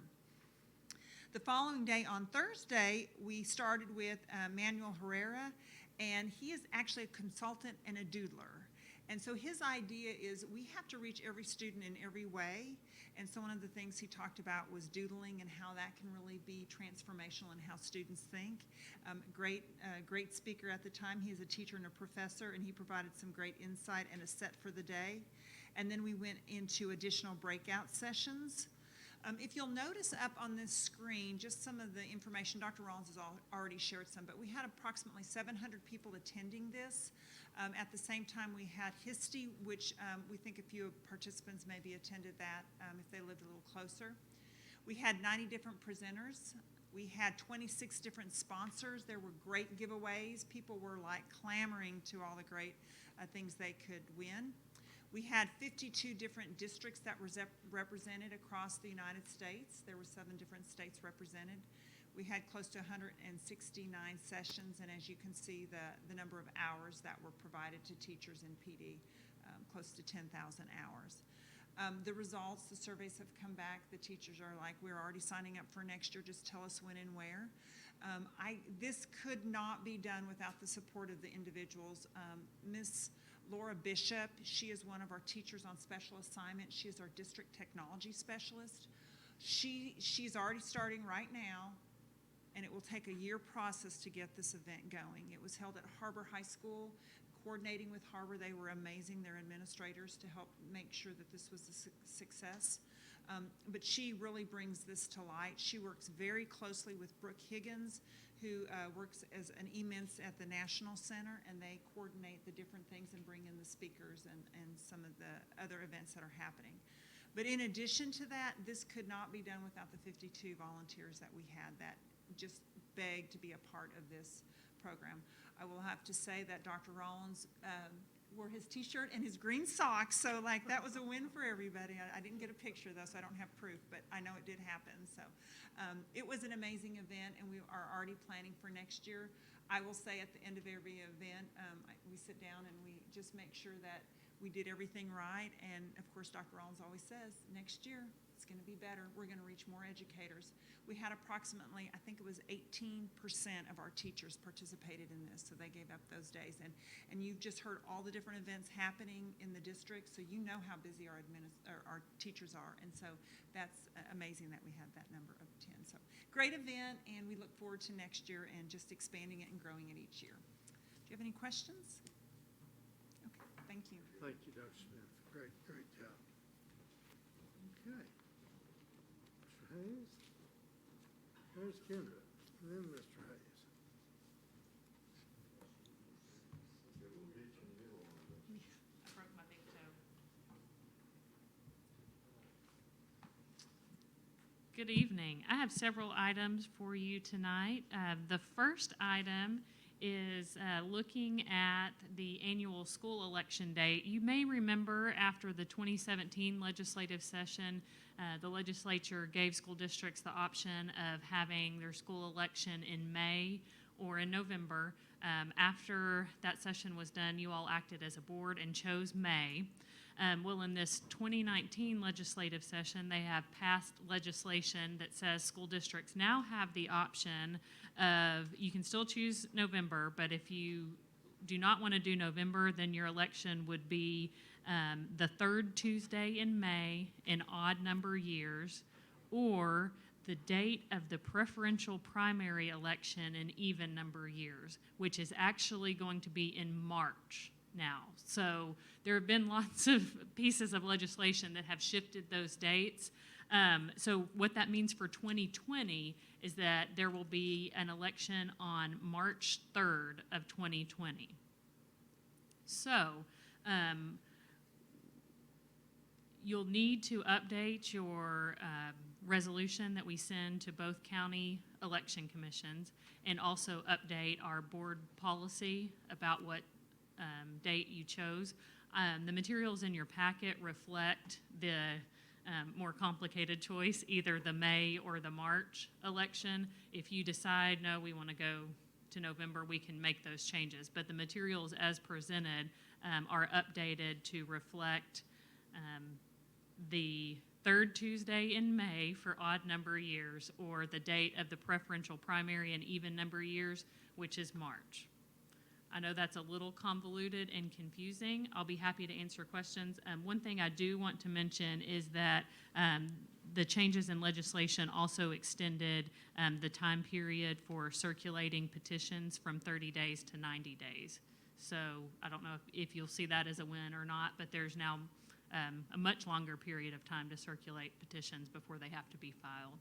The following day, on Thursday, we started with Manuel Herrera, and he is actually a consultant and a doodler. And so his idea is we have to reach every student in every way. And so one of the things he talked about was doodling and how that can really be transformational in how students think. Great speaker at the time. He is a teacher and a professor, and he provided some great insight and a set for the day. And then we went into additional breakout sessions. If you'll notice up on this screen, just some of the information, Dr. Rollins has already shared some, but we had approximately 700 people attending this. At the same time, we had HISTE, which we think a few participants maybe attended that if they lived a little closer. We had 90 different presenters. We had 26 different sponsors. There were great giveaways. People were like clamoring to all the great things they could win. We had 52 different districts that were represented across the United States. There were 7 different states represented. We had close to 169 sessions, and as you can see, the number of hours that were provided to teachers in PD, close to 10,000 hours. The results, the surveys have come back. The teachers are like, we're already signing up for next year. Just tell us when and where. This could not be done without the support of the individuals. Miss Laura Bishop, she is one of our teachers on special assignment. She is our district technology specialist. She's already starting right now, and it will take a year process to get this event going. It was held at HAR-BER High School. Coordinating with HAR-BER, they were amazing, their administrators, to help make sure that this was a success. But she really brings this to light. She works very closely with Brooke Higgins, who works as an e-mints at the National Center, and they coordinate the different things and bring in the speakers and some of the other events that are happening. But in addition to that, this could not be done without the 52 volunteers that we had that just begged to be a part of this program. I will have to say that Dr. Rollins wore his t-shirt and his green socks, so like that was a win for everybody. I didn't get a picture though, so I don't have proof, but I know it did happen. So it was an amazing event, and we are already planning for next year. I will say at the end of every event, we sit down and we just make sure that we did everything right. And of course, Dr. Rollins always says, next year it's going to be better. We're going to reach more educators. We had approximately, I think it was 18% of our teachers participated in this, so they gave up those days. And you've just heard all the different events happening in the district, so you know how busy our teachers are. And so that's amazing that we had that number of 10. So great event, and we look forward to next year and just expanding it and growing it each year. Do you have any questions? Okay, thank you. Thank you, Dr. Smith. Great job. Okay. Mr. Hayes? There's Kendra, and then Mr. Hayes. I broke my big toe. Good evening. I have several items for you tonight. The first item is looking at the annual school election date. You may remember after the 2017 legislative session, the legislature gave school districts the option of having their school election in May or in November. After that session was done, you all acted as a board and chose May. Well, in this 2019 legislative session, they have passed legislation that says school districts now have the option of, you can still choose November, but if you do not want to do November, then your election would be the third Tuesday in May in odd number years, or the date of the preferential primary election in even number years, which is actually going to be in March now. So there have been lots of pieces of legislation that have shifted those dates. So what that means for 2020 is that there will be an election on March 3rd of 2020. So, you'll need to update your resolution that we send to both county election commissions and also update our board policy about what date you chose. The materials in your packet reflect the more complicated choice, either the May or the March election. If you decide, no, we want to go to November, we can make those changes. But the materials as presented are updated to reflect the third Tuesday in May for odd number years, or the date of the preferential primary and even number years, which is March. I know that's a little convoluted and confusing. I'll be happy to answer questions. One thing I do want to mention is that the changes in legislation also extended the time period for circulating petitions from 30 days to 90 days. So I don't know if you'll see that as a win or not, but there's now a much longer period of time to circulate petitions before they have to be filed.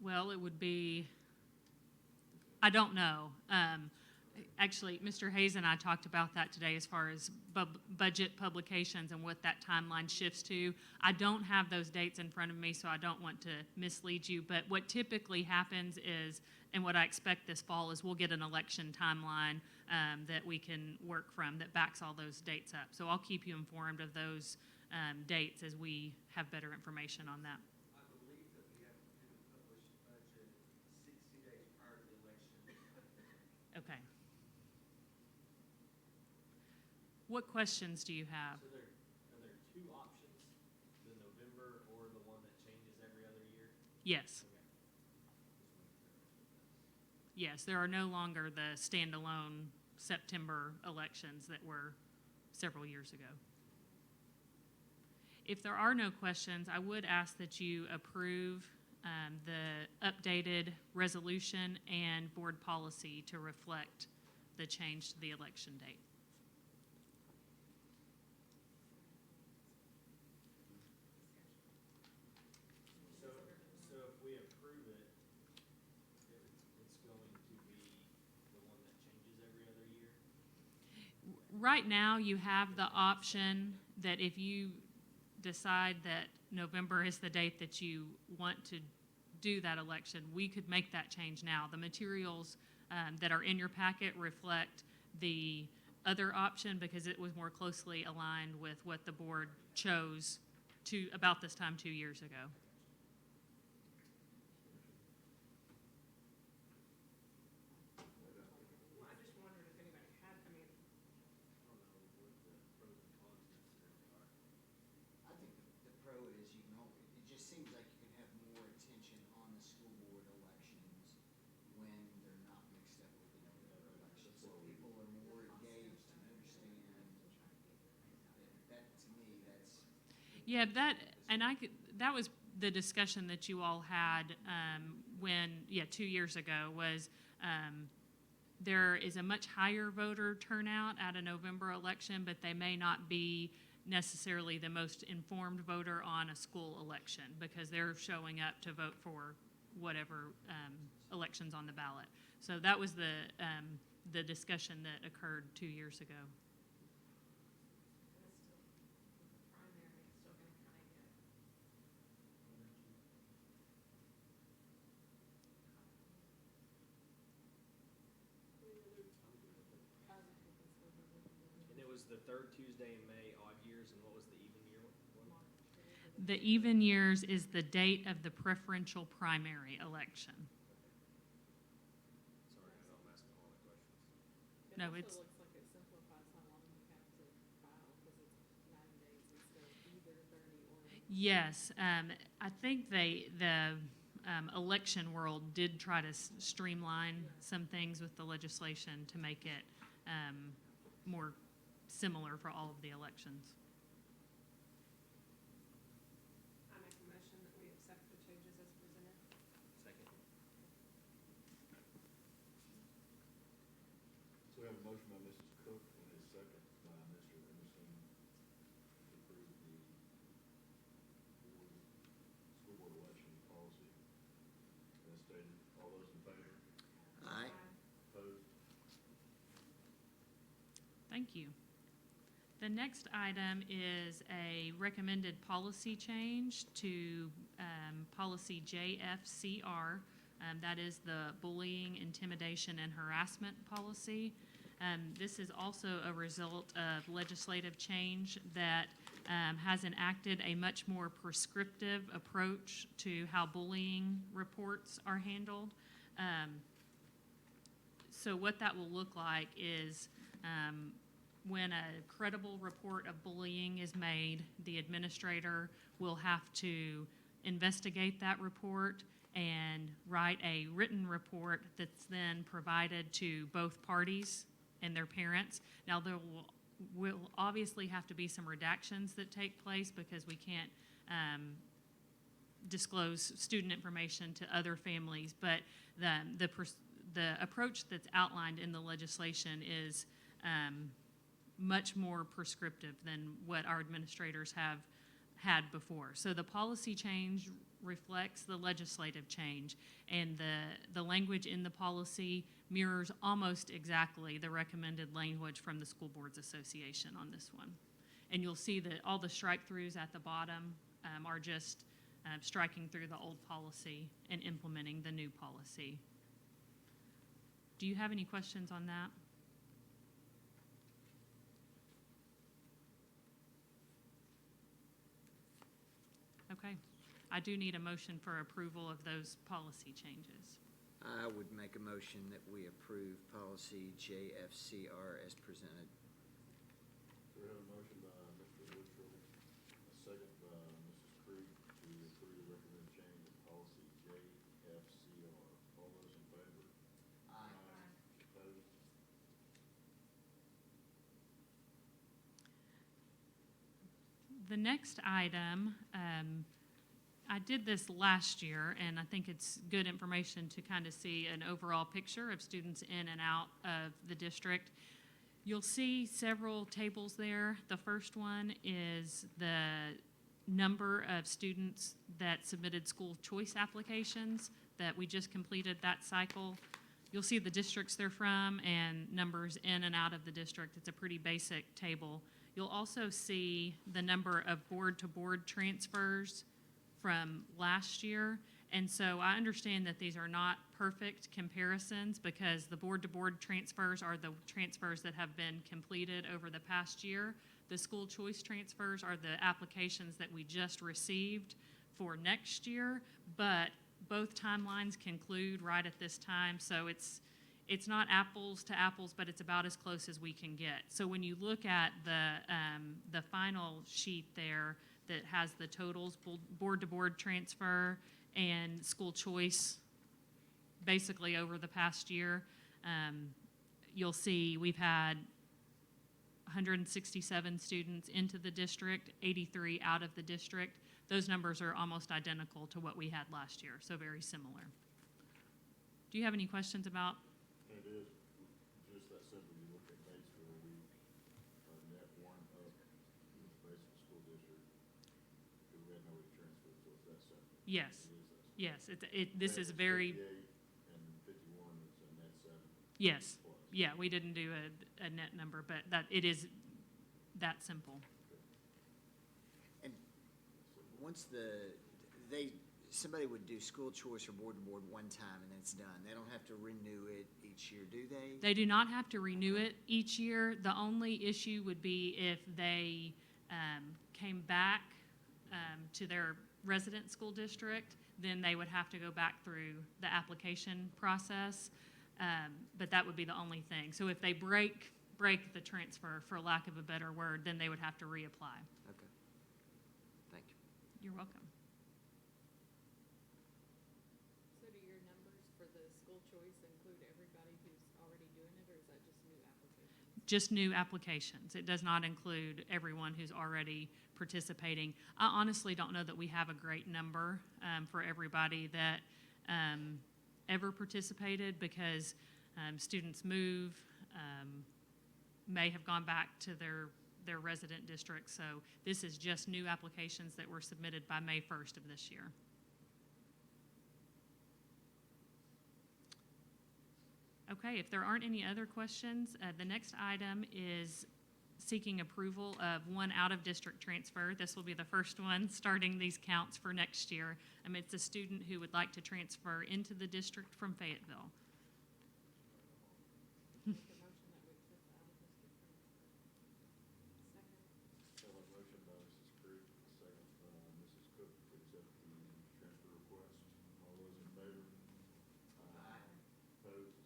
Well, it would be, I don't know. Actually, Mr. Hayes and I talked about that today as far as budget publications and what that timeline shifts to. I don't have those dates in front of me, so I don't want to mislead you. But what typically happens is, and what I expect this fall, is we'll get an election timeline that we can work from that backs all those dates up. So I'll keep you informed of those dates as we have better information on that. I believe that we have to publish the budget 60 days prior to the election. Okay. What questions do you have? So are there two options, the November or the one that changes every other year? Yes. Yes, there are no longer the standalone September elections that were several years ago. If there are no questions, I would ask that you approve the updated resolution and board policy to reflect the change to the election date. So if we approve it, it's going to be the one that changes every other year? Right now, you have the option that if you decide that November is the date that you want to do that election, we could make that change now. The materials that are in your packet reflect the other option because it was more closely aligned with what the board chose about this time 2 years ago. I just wondered if anybody had, I mean, I don't know what the pros and cons necessarily are. I think the pro is you can only, it just seems like you can have more attention on the school board elections when they're not mixed up with the November elections. So people are more engaged and understand that to me, that's. Yeah, that was the discussion that you all had when 2 years ago was there is a much higher voter turnout at a November election, but they may not be necessarily the most informed voter on a school election because they're showing up to vote for whatever elections on the ballot. So that was the discussion that occurred 2 years ago. And it was the third Tuesday in May, odd years, and what was the even year one? The even years is the date of the preferential primary election. Sorry, I know I'm asking all the questions. No, it's. looks like it simplifies how long you have to file because it's 9 days instead of either 30 or. Yes, I think the election world did try to streamline some things with the legislation to make it more similar for all of the elections. I make a motion that we accept the changes as presented. Second. So we have a motion by Mrs. Cook and a second by Mr. Emerson. stated. All those in favor? Aye. Opposed? Thank you. The next item is a recommended policy change to policy JFCR. That is the bullying, intimidation, and harassment policy. This is also a result of legislative change that has enacted a much more prescriptive approach to how bullying reports are handled. So what that will look like is when a credible report of bullying is made, the administrator will have to investigate that report and write a written report that's then provided to both parties and their parents. Now, there will obviously have to be some redactions that take place because we can't disclose student information to other families, but the approach that's outlined in the legislation is much more prescriptive than what our administrators have had before. So the policy change reflects the legislative change, and the language in the policy mirrors almost exactly the recommended language from the School Boards Association on this one. And you'll see that all the strike-throughs at the bottom are just striking through the old policy and implementing the new policy. Do you have any questions on that? Okay. I do need a motion for approval of those policy changes. I would make a motion that we approve policy JFCR as presented. We have a motion by Mr. Littrell, a second by Mrs. Creek to approve the recommended change of policy JFCR. All those in favor? Aye. Opposed? The next item, I did this last year, and I think it's good information to kind of see an overall picture of students in and out of the district. You'll see several tables there. The first one is the number of students that submitted school choice applications that we just completed that cycle. You'll see the districts they're from and numbers in and out of the district. It's a pretty basic table. You'll also see the number of board-to-board transfers from last year. And so I understand that these are not perfect comparisons because the board-to-board transfers are the transfers that have been completed over the past year. The school choice transfers are the applications that we just received for next year, but both timelines conclude right at this time, so it's not apples to apples, but it's about as close as we can get. So when you look at the final sheet there that has the totals, board-to-board transfer and school choice, basically over the past year, you'll see we've had 167 students into the district, 83 out of the district. Those numbers are almost identical to what we had last year, so very similar. Do you have any questions about? It is just that simple. You look at Batesville, we are net one up in the Batesville School District. We had nobody transfer, so it's that simple. Yes. It is that simple. Yes, this is very, 58 and 51 is a net 7. yes. plus. Yeah, we didn't do a net number, but that it is that simple. And once somebody would do school choice or board-to-board one time and it's done. They don't have to renew it each year, do they? They do not have to renew it each year. The only issue would be if they came back to their resident school district, then they would have to go back through the application process. But that would be the only thing. So if they break the transfer, for lack of a better word, then they would have to reapply. Okay. Thank you. You're welcome. So do your numbers for the school choice include everybody who's already doing it, or is that just new applications? Just new applications. It does not include everyone who's already participating. I honestly don't know that we have a great number for everybody that ever participated because students move, may have gone back to their resident district. So this is just new applications that were submitted by May 1st of this year. Okay, if there aren't any other questions, the next item is seeking approval of one out-of-district transfer. This will be the first one, starting these counts for next year. It's a student who would like to transfer into the district from Fayetteville. So a motion by Mrs. Creek, second by Mrs. Cook to accept the transfer request. All those in favor? Aye. Opposed?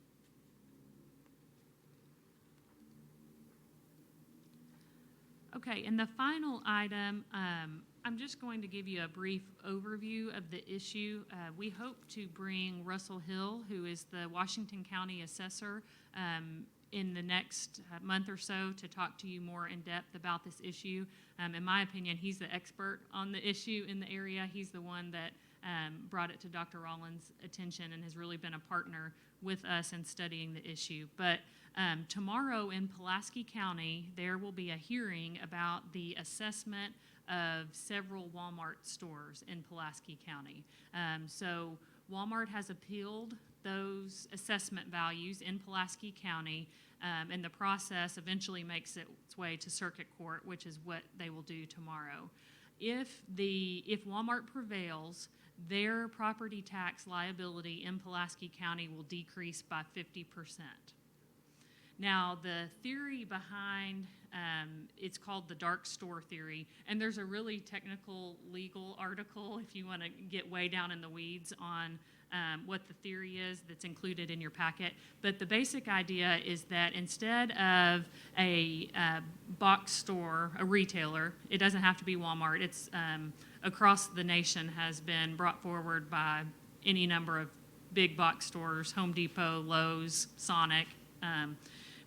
Okay, and the final item, I'm just going to give you a brief overview of the issue. We hope to bring Russell Hill, who is the Washington County Assessor, in the next month or so to talk to you more in depth about this issue. In my opinion, he's the expert on the issue in the area. He's the one that brought it to Dr. Rollins' attention and has really been a partner with us in studying the issue. But tomorrow in Pulaski County, there will be a hearing about the assessment of several Walmart stores in Pulaski County. So Walmart has appealed those assessment values in Pulaski County, and the process eventually makes its way to circuit court, which is what they will do tomorrow. If Walmart prevails, their property tax liability in Pulaski County will decrease by 50%. Now, the theory behind it's called the dark store theory, and there's a really technical legal article if you want to get way down in the weeds on what the theory is that's included in your packet. But the basic idea is that instead of a box store, a retailer, it doesn't have to be Walmart, it's across the nation has been brought forward by any number of big box stores, Home Depot, Lowe's, Sonic.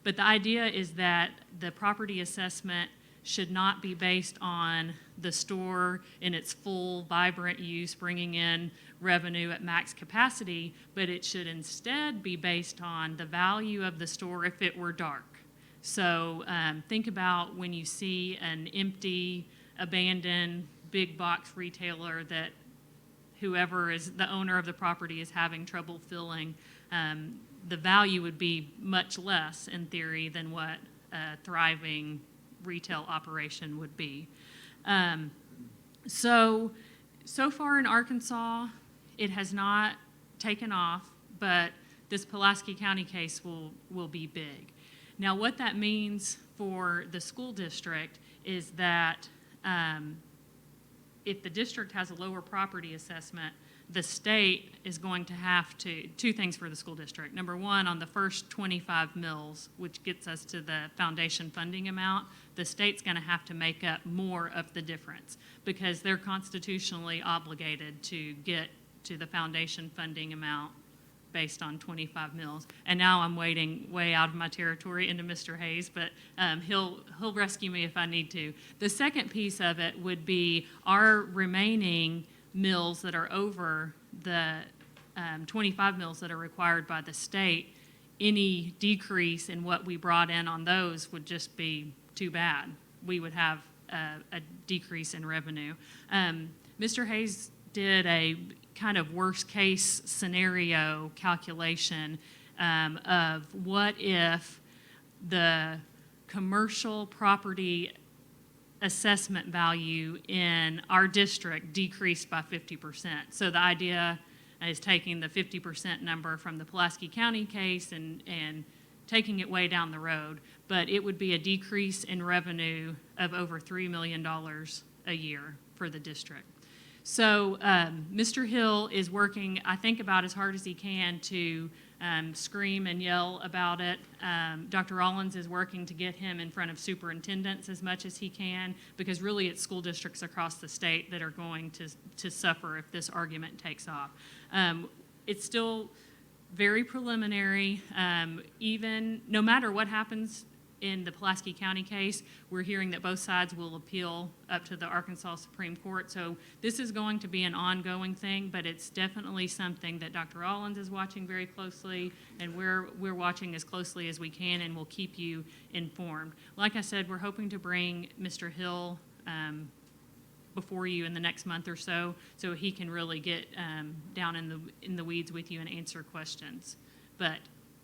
But the idea is that the property assessment should not be based on the store in its full, vibrant use, bringing in revenue at max capacity, but it should instead be based on the value of the store if it were dark. So think about when you see an empty, abandoned, big box retailer that whoever is the owner of the property is having trouble filling. The value would be much less in theory than what a thriving retail operation would be. So far in Arkansas, it has not taken off, but this Pulaski County case will be big. Now, what that means for the school district is that if the district has a lower property assessment, the state is going to have to, two things for the school district. Number one, on the first 25 mills, which gets us to the foundation funding amount, the state's going to have to make up more of the difference because they're constitutionally obligated to get to the foundation funding amount based on 25 mills. And now I'm wading way out of my territory into Mr. Hayes, but he'll rescue me if I need to. The second piece of it would be our remaining mills that are over the 25 mills that are required by the state. Any decrease in what we brought in on those would just be too bad. We would have a decrease in revenue. Mr. Hayes did a kind of worst case scenario calculation of what if the commercial property assessment value in our district decreased by 50%. So the idea is taking the 50% number from the Pulaski County case and taking it way down the road, but it would be a decrease in revenue of over $3 million a year for the district. So Mr. Hill is working, I think, about as hard as he can to scream and yell about it. Dr. Rollins is working to get him in front of superintendents as much as he can, because really it's school districts across the state that are going to suffer if this argument takes off. It's still very preliminary. Even no matter what happens in the Pulaski County case, we're hearing that both sides will appeal up to the Arkansas Supreme Court. So this is going to be an ongoing thing, but it's definitely something that Dr. Rollins is watching very closely, and we're watching as closely as we can, and we'll keep you informed. Like I said, we're hoping to bring Mr. Hill before you in the next month or so he can really get down in the weeds with you and answer questions. But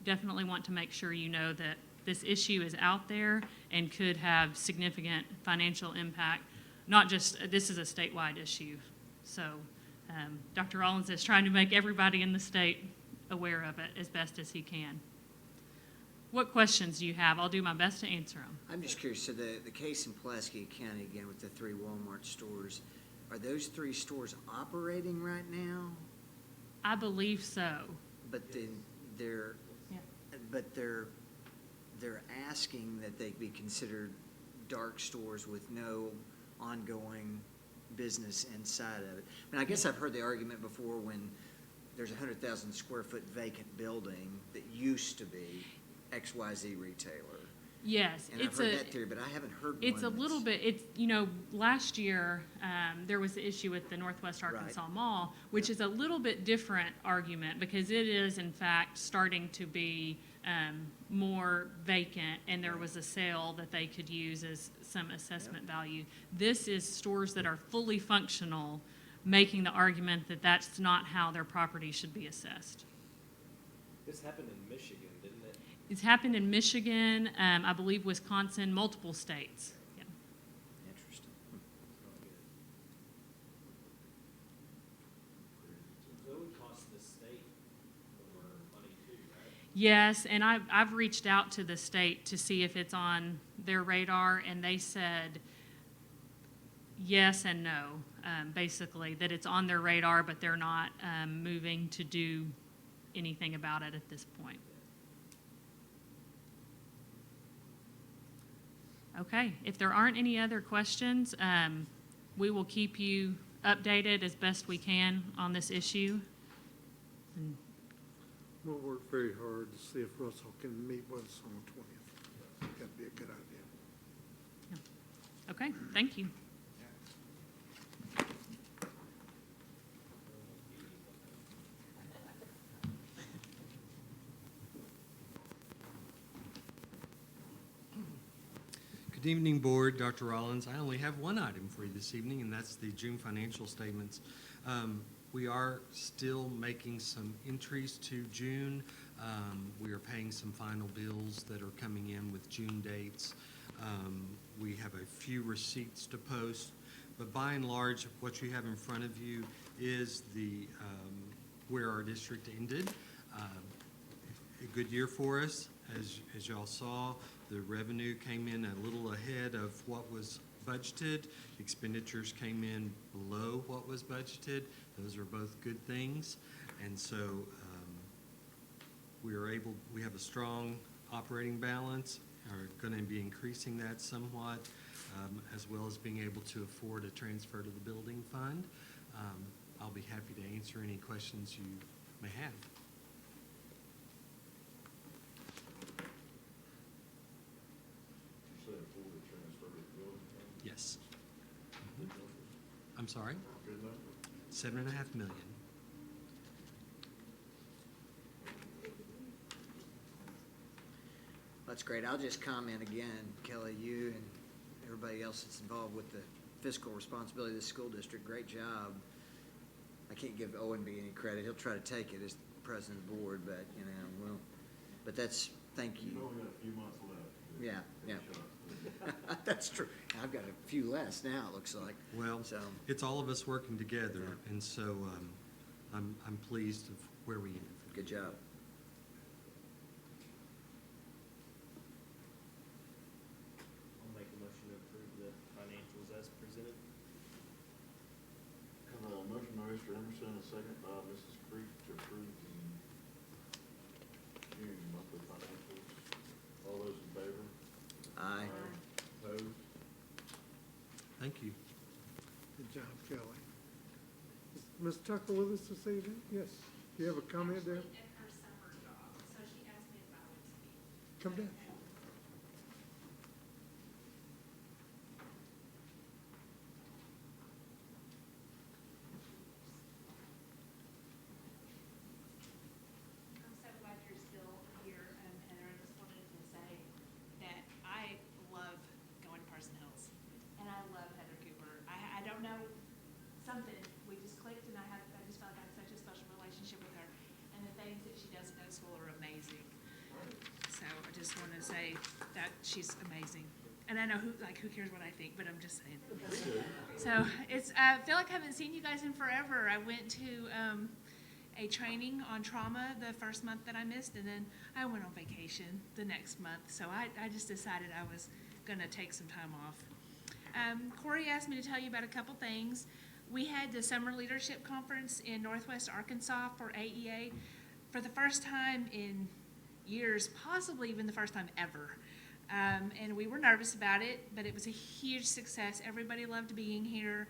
definitely want to make sure you know that this issue is out there and could have significant financial impact. Not just, this is a statewide issue. So Dr. Rollins is trying to make everybody in the state aware of it as best as he can. What questions do you have? I'll do my best to answer them. I'm just curious, so the case in Pulaski County, again, with the 3 Walmart stores, are those 3 stores operating right now? I believe so. But then they're, Yeah. but they're asking that they be considered dark stores with no ongoing business inside of it. I mean, I guess I've heard the argument before when there's a 100,000 square foot vacant building that used to be XYZ retailer. Yes, And I've it's heard a, that theory, but I haven't heard it's a one little that's- bit, it's, you know, last year, there was the issue with the Northwest Arkansas Mall, which is a little bit different argument because it is in fact starting to be more vacant, and there was a sale that they could use as some assessment value. This is stores that are fully functional, making the argument that that's not how their property should be assessed. This happened in Michigan, didn't it? It's happened in Michigan, I believe Wisconsin, multiple states. Yeah. Interesting. So it would cost the state more money too, right? Yes, and I've reached out to the state to see if it's on their radar, and they said yes and no, basically, that it's on their radar, but they're not moving to do anything about it at this point. Okay, if there aren't any other questions, we will keep you updated as best we can on this issue. And We'll work very hard to see if Russell can meet with us on the 20th. That'd be a good idea. okay, thank you. Good evening, Board. Dr. Rollins. I only have one item for you this evening, and that's the June financial statements. We are still making some entries to June. We are paying some final bills that are coming in with June dates. We have a few receipts to post, but by and large, what you have in front of you is the where our district ended. A good year for us, as y'all saw. The revenue came in a little ahead of what was budgeted. Expenditures came in below what was budgeted. Those are both good things. And so we have a strong operating balance, are going to be increasing that somewhat, as well as being able to afford a transfer to the building fund. I'll be happy to answer any questions you may have. You said afford to transfer to the building fund? Yes. Good numbers. I'm sorry? Good numbers. $7.5 million. That's great. I'll just comment again, Kelly, you and everybody else that's involved with the fiscal responsibility of the school district, great job. I can't give Owen B any credit. He'll try to take it as president of the board, but, you know, but that's, thank you. You've only got a few months left. Yeah, yeah. That's true. I've got a few less now, it looks like. Well, So, it's all of us working together, and so I'm pleased of where we ended. good job. I'll make a motion to approve the financials as presented. Have a motion by Mr. Emerson, a second by Mrs. Creek to approve the June monthly financials. All those in favor? Aye. Opposed? Thank you. Good job, Kelly. Is Ms. Tucker with us this evening? Yes. Do you have a comment there? In her summer job, so she asked me if I would speak. Come down. I'm so glad you're still here, Heather. I just wanted to say that I love going to Parson Hills, and I love Heather Cooper. I don't know, something, we just clicked, and I just felt like I had such a special relationship with her, and the things that she does at that school are amazing. just want to say that she's amazing. And I know who cares what I think, but I'm just saying. So I feel like I haven't seen you guys in forever. I went to a training on trauma the first month that I missed, and then I went on vacation the next month. So I just decided I was going to take some time off. Corey asked me to tell you about a couple things. We had the Summer Leadership Conference in Northwest Arkansas for AEA for the first time in years, possibly even the first time ever. And we were nervous about it, but it was a huge success. Everybody loved being here.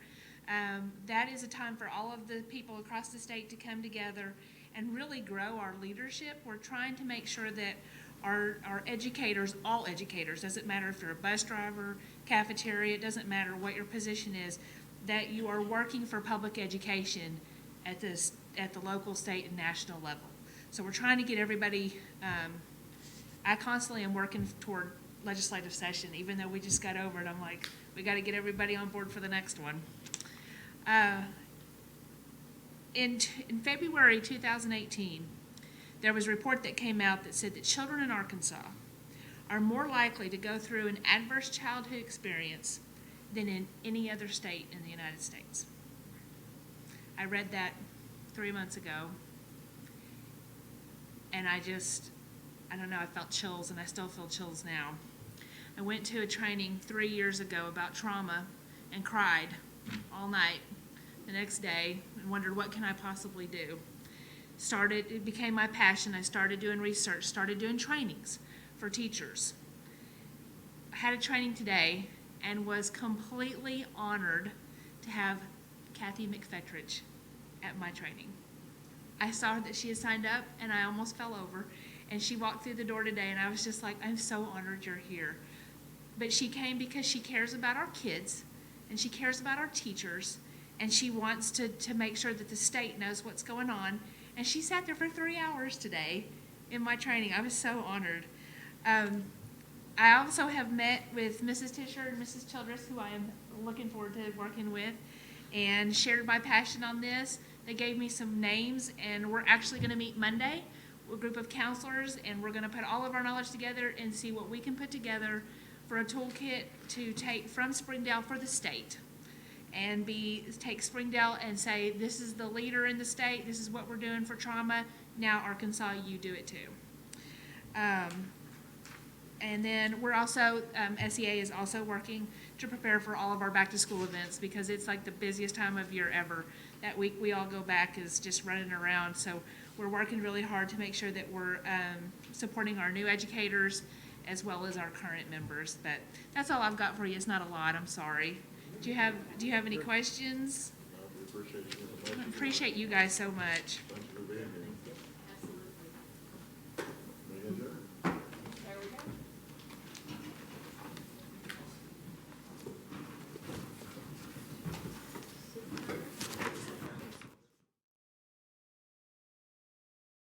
That is a time for all of the people across the state to come together and really grow our leadership. We're trying to make sure that our educators, all educators, doesn't matter if you're a bus driver, cafeteria, it doesn't matter what your position is, that you are working for public education at the local, state, and national level. So we're trying to get everybody, I constantly am working toward legislative session, even though we just got over it. I'm like, we got to get everybody on board for the next one. In February 2018, there was a report that came out that said that children in Arkansas are more likely to go through an adverse childhood experience than in any other state in the United States. I read that 3 months ago, and I don't know, I felt chills, and I still feel chills now. I went to a training 3 years ago about trauma and cried all night the next day and wondered, what can I possibly do? It became my passion. I started doing research, started doing trainings for teachers. I had a training today and was completely honored to have Kathy McFetridge at my training. I saw that she had signed up, and I almost fell over. And she walked through the door today, and I was just like, I'm so honored you're here. But she came because she cares about our kids, and she cares about our teachers, and she wants to make sure that the state knows what's going on. And she sat there for 3 hours today in my training. I was so honored. I also have met with Mrs. Tischer and Mrs. Childress, who I am looking forward to working with, and shared my passion on this. They gave me some names, and we're actually going to meet Monday, a group of counselors, and we're going to put all of our knowledge together and see what we can put together for a toolkit to take from Springdale for the state, and take Springdale and say, this is the leader in the state, this is what we're doing for trauma, now Arkansas, you do it too. And then we're also, SEA is also working to prepare for all of our back to school events, because it's like the busiest time of year ever. That week we all go back is just running around, so we're working really hard to make sure that we're supporting our new educators as well as our current members. But that's all I've got for you. It's not a lot, I'm sorry. Do you have any questions? We appreciate you. Appreciate you guys so much. Thank you for being here.